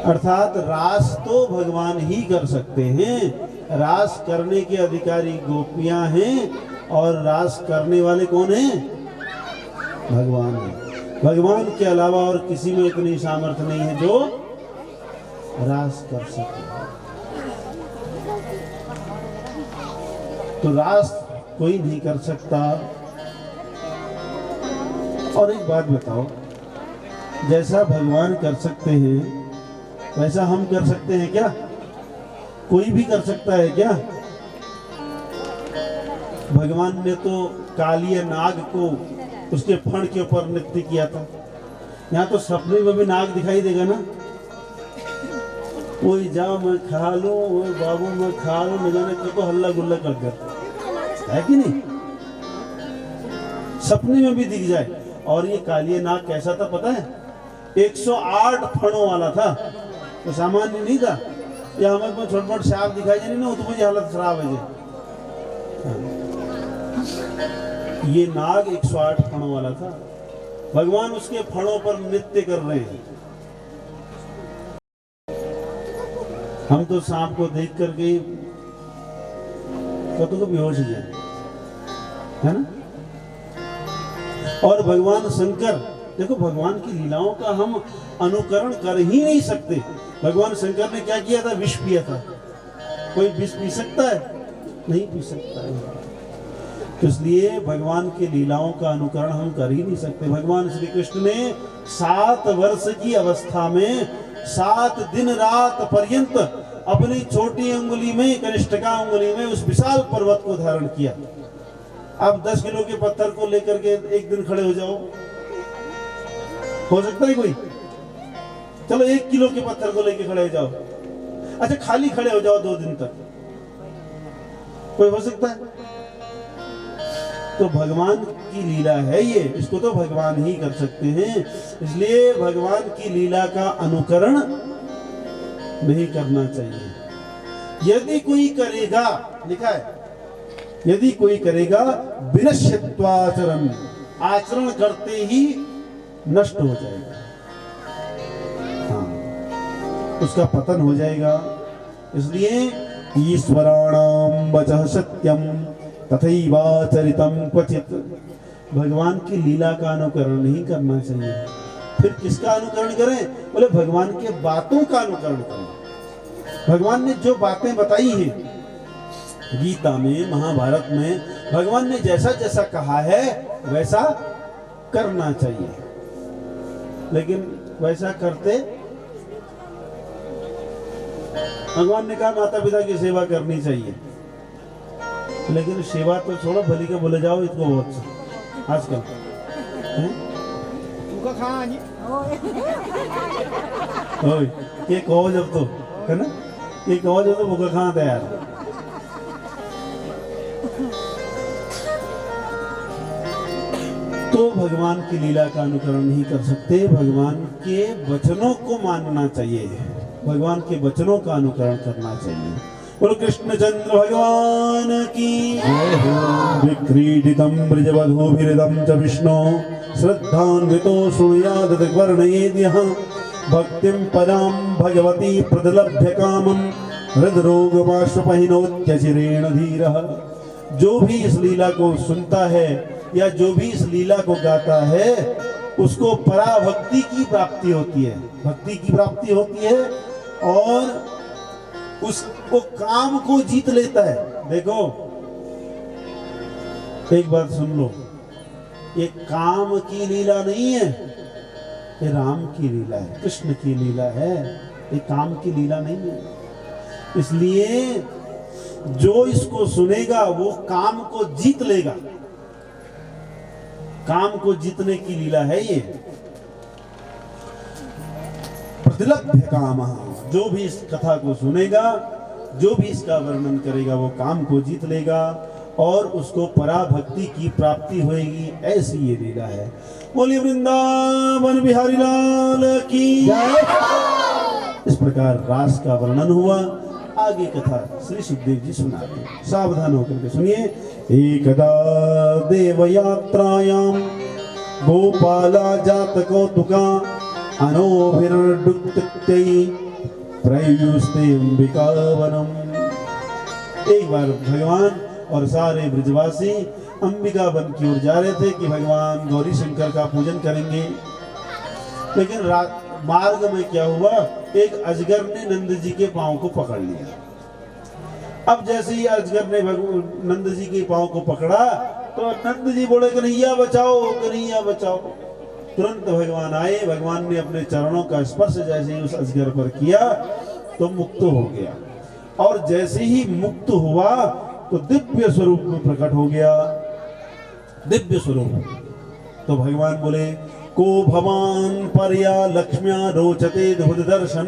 [SPEAKER 1] अर्थात रास तो भगवान ही कर सकते हैं। रास करने के अधिकारी गोपियां हैं और रास करने वाले कौन हैं? भगवान है। भगवान के अलावा और किसी में इतनी सामर्थ्य नहीं है जो रास कर सके। तो रास कोई नहीं कर सकता। और एक बात बताओ, जैसा भगवान कर सकते हैं वैसा हम कर सकते हैं क्या? कोई भी कर सकता है क्या? भगवान ने तो कालिया नाग को उसके फण के ऊपर नृत्य किया था। यहाँ तो सपने में भी नाग दिखाई देगा ना। कोई जाओ मैं खा लो, वो बाबू मैं खा लो, न जाने कब हल्ला गुल्ला कर देता है कि नहीं? सपने में भी दिख जाए। और ये कालिया नाग कैसा था पता है? 108 फणों वाला था, तो सामान्य नहीं था। या हमें को छोट मोट सांप दिखाई दे ना, तो मुझे हालत खराब है जी। ये नाग 108 फणों वाला था। भगवान उसके फणों पर नृत्य कर रहे हैं। हम तो सांप को देख करके तो बेहोश हो जाए, है ना? और भगवान शंकर, देखो भगवान की लीलाओं का हम अनुकरण कर ही नहीं सकते। भगवान शंकर ने क्या किया था? विष पिया था। कोई विष पी सकता है? नहीं पी सकता है। तो इसलिए भगवान की लीलाओं का अनुकरण हम कर ही नहीं सकते। भगवान श्री कृष्ण ने 7 वर्ष की अवस्था में 7 दिन रात पर्यंत अपनी छोटी उंगली में, कनिष्ठिका उंगली में उस विशाल पर्वत को धारण किया। अब 10 किलो के पत्थर को लेकर के एक दिन खड़े हो जाओ, हो सकता है कोई? चलो 1 किलो के पत्थर को लेकर खड़े हो जाओ। अच्छा खाली खड़े हो जाओ 2 दिन तक, कोई हो सकता है? तो भगवान की लीला है ये, इसको तो भगवान ही कर सकते हैं। इसलिए भगवान की लीला का अनुकरण नहीं करना चाहिए। यदि कोई करेगा, लिखा है, यदि कोई करेगा विनश्यत्वाचरण, आचरण करते ही नष्ट हो जाएगा। हाँ, उसका पतन हो जाएगा। इसलिए ईश्वराणाम वचः सत्यम तथैवाचरितम क्वचित, भगवान की लीला का अनुकरण नहीं करना चाहिए। फिर किसका अनुकरण करें? बोले भगवान के बातों का अनुकरण करें। भगवान ने जो बातें बताई हैं गीता में, महाभारत में भगवान ने जैसा जैसा कहा है वैसा करना चाहिए, लेकिन वैसा करते। भगवान ने कहा माता पिता की सेवा करनी चाहिए, लेकिन सेवा तो छोड़ो, भली के बोले जाओ इसको बहुत आजकल ये कहो जब तो है ना, ये कहो जब तो भूखा खाना था यार। तो भगवान की लीला का अनुकरण नहीं कर सकते, भगवान के वचनों को मानना चाहिए, भगवान के वचनों का अनुकरण करना चाहिए। बोलो कृष्णचंद्र भगवान की विक्रीडितम ब्रजवधूभिरिदं च विष्णु श्रद्धान्वितो शृणुयात् वर्णयेद् यः भक्तिं परां भगवती प्रदलभ्य कामं हृदरोगमाश्वपहिनोत्यचिरेण धीरः। जो भी इस लीला को सुनता है या जो भी इस लीला को गाता है उसको पराभक्ति की प्राप्ति होती है, भक्ति की प्राप्ति होती है और उसको काम को जीत लेता है। देखो एक बात सुन लो, ये काम की लीला नहीं है, ये राम की लीला है, कृष्ण की लीला है, ये काम की लीला नहीं है। इसलिए जो इसको सुनेगा वो काम को जीत लेगा, काम को जीतने की लीला है ये। प्रतिलभ्य काम, जो भी इस कथा को सुनेगा, जो भी इसका वर्णन करेगा वो काम को जीत लेगा और उसको पराभक्ति की प्राप्ति होगी, ऐसी ये लीला है। बोलिए वृंदावन बिहारी लाल की जय। इस प्रकार रास का वर्णन हुआ। आगे कथा श्री सुखदेव जी सुनाते हैं, सावधान होकर के सुनिए। एकदा देवयात्रायां गोपाला जात कौतुका अनोभिर्डुक्तै प्रयुस्ते अंबिकावनम। एक बार भगवान और सारे ब्रजवासी अंबिका वन की ओर जा रहे थे कि भगवान गौरी शंकर का पूजन करेंगे, लेकिन मार्ग में क्या हुआ, एक अजगर ने नंद जी के पांव को पकड़ लिया। अब जैसे ही अजगर ने नंद जी के पांव को पकड़ा तो नंद जी बोले कन्हैया बचाओ, कन्हैया बचाओ। तुरंत भगवान आए, भगवान ने अपने चरणों का स्पर्श जैसे ही उस अजगर पर किया तो मुक्त हो गया, और जैसे ही मुक्त हुआ तो दिव्य स्वरूप में प्रकट हो गया, दिव्य स्वरूप। तो भगवान बोले को भवान पर्या लक्ष्म्या रोचते धुद दर्शन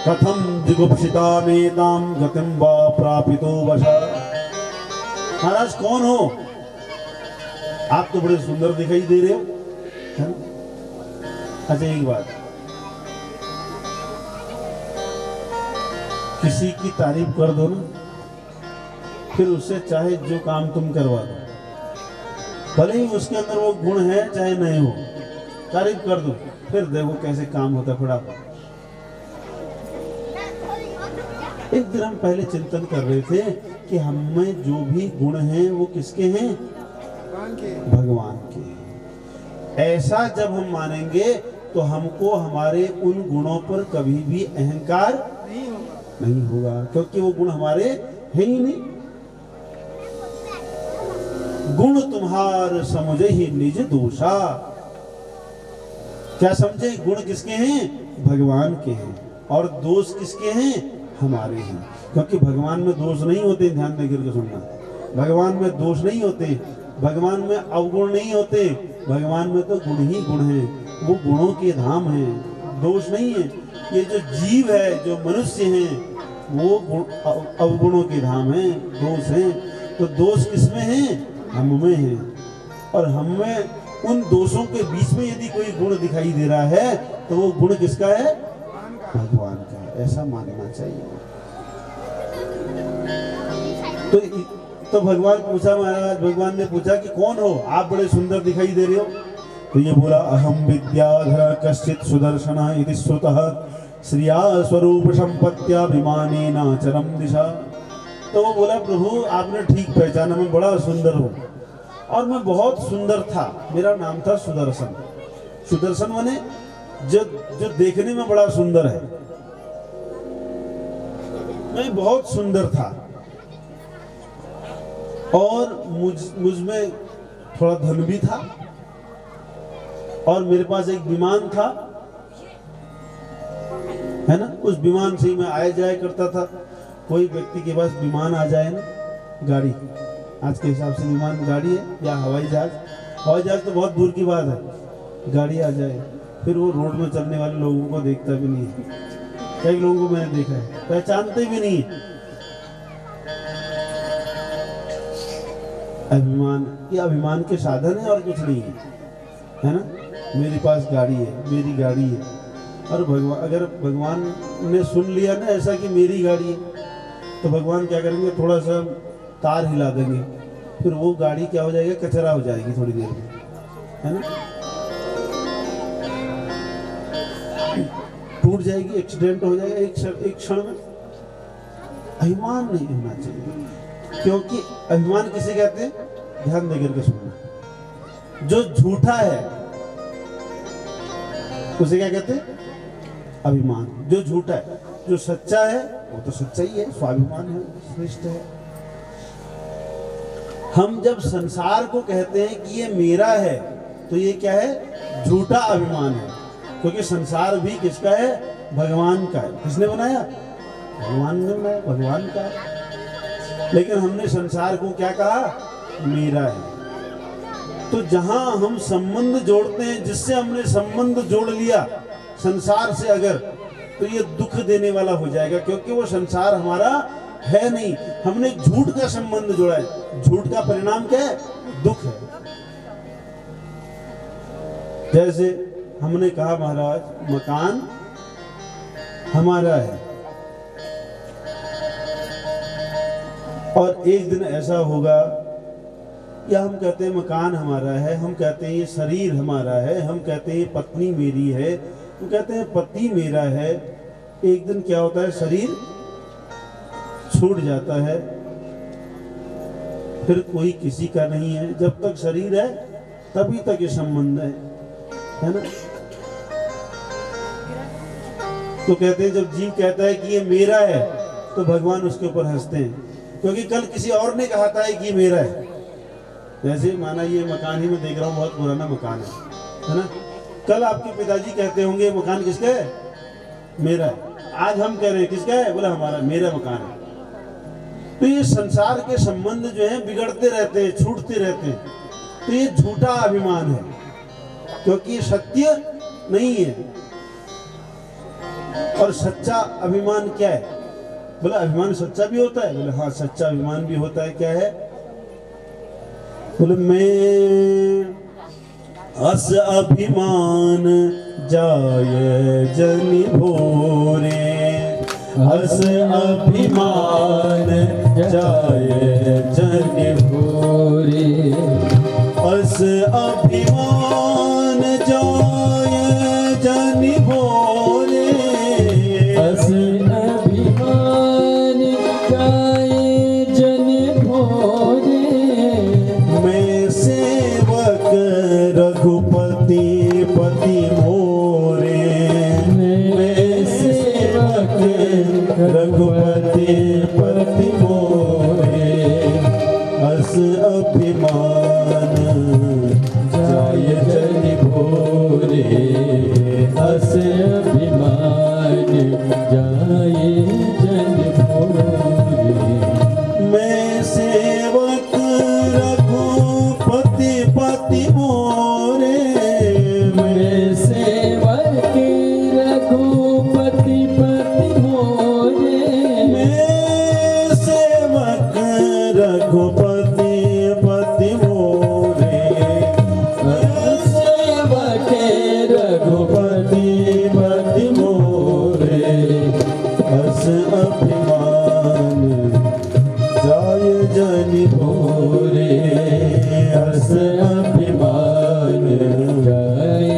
[SPEAKER 1] कथम जिगुप्सिता मेताम गतिम वा प्रापितो वशा। महाराज कौन हो आप, तो बड़े सुंदर दिखाई दे रहे हो, है ना? अच्छा एक बात, किसी की तारीफ कर दो ना, फिर उससे चाहे जो काम तुम करवा दो, भले ही उसके अंदर वो गुण है चाहे नहीं हो, तारीफ कर दो, फिर देखो कैसे काम होता फटाफट। एक दिन हम पहले चिंतन कर रहे थे कि हम में जो भी गुण हैं वो किसके हैं, भगवान के। ऐसा जब हम मानेंगे तो हमको हमारे उन गुणों पर कभी भी अहंकार नहीं होगा, क्योंकि वो गुण हमारे है ही नहीं। गुण तुम्हार समझे ही निज दोषा। क्या समझे, गुण किसके हैं, भगवान के हैं, और दोष किसके हैं, हमारे हैं। क्योंकि भगवान में दोष नहीं होते, ध्यान देकर के सुनना, भगवान में दोष नहीं होते, भगवान में अवगुण नहीं होते, भगवान में तो गुण ही गुण हैं, वो गुणों के धाम हैं, दोष नहीं है। ये जो जीव है, जो मनुष्य हैं, वो अवगुणों के धाम हैं, दोष हैं। तो दोष किसमें है, हम में है, और हम में उन दोषों के बीच में यदि कोई गुण दिखाई दे रहा है तो वो गुण किसका है, भगवान का। ऐसा मानना चाहिए। तो भगवान पूछा, महाराज भगवान ने पूछा कि कौन हो आप, बड़े सुंदर दिखाई दे रहे हो। तो ये बोला अहम विद्याधर कश्चित सुदर्शन इति श्रुतः श्रिया स्वरूप संपत्त्याभिमानेन चरम दिशा। तो वो बोला प्रभु आपने ठीक पहचाना, मैं बड़ा सुंदर हूँ और मैं बहुत सुंदर था, मेरा नाम था सुदर्शन। सुदर्शन माने जो देखने में बड़ा सुंदर है, मैं बहुत सुंदर था। और मुझ में थोड़ा धन भी था और मेरे पास एक विमान था, है ना, उस विमान से ही मैं आया जाया करता था। कोई व्यक्ति के पास विमान आ जाए ना, गाड़ी, आज के हिसाब से विमान गाड़ी है या हवाई जहाज। हवाई जहाज तो बहुत दूर की बात है, गाड़ी आ जाए फिर वो रोड में चलने वाले लोगों को देखता भी नहीं है। कई लोगों को मैंने देखा है पहचानते भी नहीं है। अभिमान, ये अभिमान के साधन है और कुछ नहीं है ना। मेरे पास गाड़ी है, मेरी गाड़ी है, और भगवान, अगर भगवान ने सुन लिया ना ऐसा कि मेरी गाड़ी है, तो भगवान क्या करेंगे, थोड़ा सा तार हिला देंगे, फिर वो गाड़ी क्या हो जाएगी, कचरा हो जाएगी थोड़ी देर में, है ना, टूट जाएगी, एक्सीडेंट हो जाएगा एक क्षण में। अभिमान नहीं होना चाहिए, क्योंकि अभिमान किसे कहते हैं, ध्यान देकर के सुनना। जो झूठा है उसे क्या कहते हैं, अभिमान। जो झूठा है, जो सच्चा है वो तो सच्चा ही है, स्वाभिमान है, श्रेष्ठ है। हम जब संसार को कहते हैं कि ये मेरा है, तो ये क्या है, झूठा अभिमान है, क्योंकि संसार भी किसका है, भगवान का है। किसने बनाया, भगवान ने बनाया, भगवान का है। लेकिन हमने संसार को क्या कहा, मेरा है। तो जहां हम संबंध जोड़ते हैं, जिससे हमने संबंध जोड़ लिया संसार से अगर, तो ये दुख देने वाला हो जाएगा, क्योंकि वो संसार हमारा है नहीं, हमने झूठ का संबंध जोड़ा है। झूठ का परिणाम क्या है, दुख है। जैसे हमने कहा महाराज मकान हमारा है, और एक दिन ऐसा होगा, या हम कहते हैं मकान हमारा है, हम कहते हैं ये शरीर हमारा है, हम कहते हैं पत्नी मेरी है, हम कहते हैं पति मेरा है। एक दिन क्या होता है, शरीर छूट जाता है, फिर कोई किसी का नहीं है। जब तक शरीर है तभी तक ये संबंध है ना। तो कहते हैं जब जीव कहता है कि ये मेरा है, तो भगवान उसके ऊपर हंसते हैं, क्योंकि कल किसी और ने कहा था कि ये मेरा है। जैसे माना ये मकान ही मैं देख रहा हूँ, बहुत पुराना मकान है ना। कल आपके पिताजी कहते होंगे मकान किसका है, मेरा है। आज हम कह रहे हैं किसका है, बोला हमारा, मेरा मकान है। तो ये संसार के संबंध जो है बिगड़ते रहते हैं, छूटते रहते हैं। तो ये झूठा अभिमान है, क्योंकि ये सत्य नहीं है। और सच्चा अभिमान क्या है, बोला अभिमान सच्चा भी होता है, बोले हाँ सच्चा अभिमान भी होता है। क्या है, बोले मैं अस अभिमान जाय जनि भोरे, अस अभिमान जाय जनि भोरे, अस अभिमान जाय जनि भोरे,
[SPEAKER 2] अस अभिमान जाय जनि भोरे,
[SPEAKER 1] मैं सेवक रघुपति पति मोरे, मैं सेवक रघुपति पति मोरे, अस अभिमान जाय जनि भोरे,
[SPEAKER 2] अस अभिमान जाय जनि भोरे,
[SPEAKER 1] मैं सेवक रघुपति पति मोरे,
[SPEAKER 2] मैं सेवक रघुपति पति मोरे,
[SPEAKER 1] मैं सेवक रघुपति पति मोरे, मैं
[SPEAKER 2] सेवक
[SPEAKER 1] रघुपति पति मोरे, अस अभिमान जाय जनि भोरे, अस अभिमान
[SPEAKER 2] जाय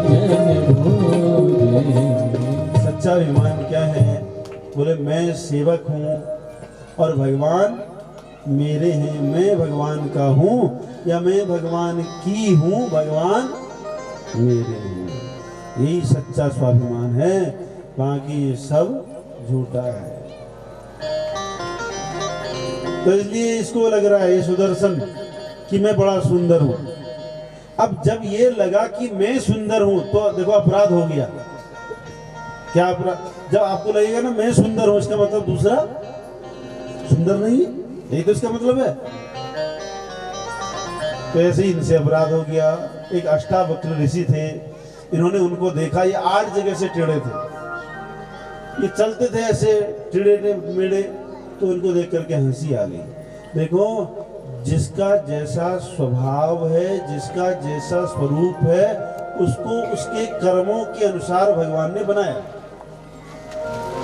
[SPEAKER 2] जनि भोरे।
[SPEAKER 1] सच्चा अभिमान क्या है, बोले मैं सेवक हूँ और भगवान मेरे हैं, मैं भगवान का हूँ या मैं भगवान की हूँ, भगवान मेरे हैं। यही सच्चा स्वाभिमान है, बाकी ये सब झूठा है। तो इसलिए इसको लग रहा है ये सुदर्शन कि मैं बड़ा सुंदर हूं। अब जब ये लगा कि मैं सुंदर हूं तो देखो अपराध हो गया। क्या अपराध? जब आपको लगेगा ना मैं सुंदर हूं, इसका मतलब दूसरा सुंदर नहीं, यही तो इसका मतलब है। तो ऐसे ही इनसे अपराध हो गया। एक अष्टावक्र ऋषि थे, इन्होंने उनको देखा, ये 8 जगह से टेढ़े थे, ये चलते थे ऐसे टेढ़े मेढ़े, तो उनको देख करके हंसी आ गई। देखो जिसका जैसा स्वभाव है, जिसका जैसा स्वरूप है, उसको उसके कर्मों के अनुसार भगवान ने बनाया।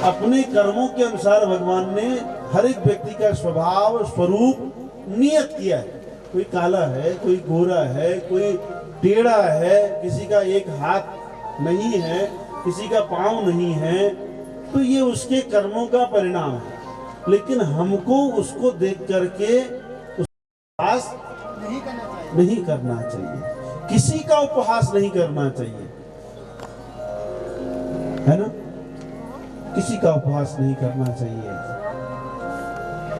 [SPEAKER 1] अपने कर्मों के अनुसार भगवान ने हर एक व्यक्ति का स्वभाव स्वरूप नियत किया है। कोई काला है, कोई गोरा है, कोई टेढ़ा है, किसी का एक हाथ नहीं है, किसी का पांव नहीं है, तो ये उसके कर्मों का परिणाम है। लेकिन हमको उसको देख करके उपहास नहीं करना चाहिए, किसी का उपहास नहीं करना चाहिए, है ना, किसी का उपहास नहीं करना चाहिए।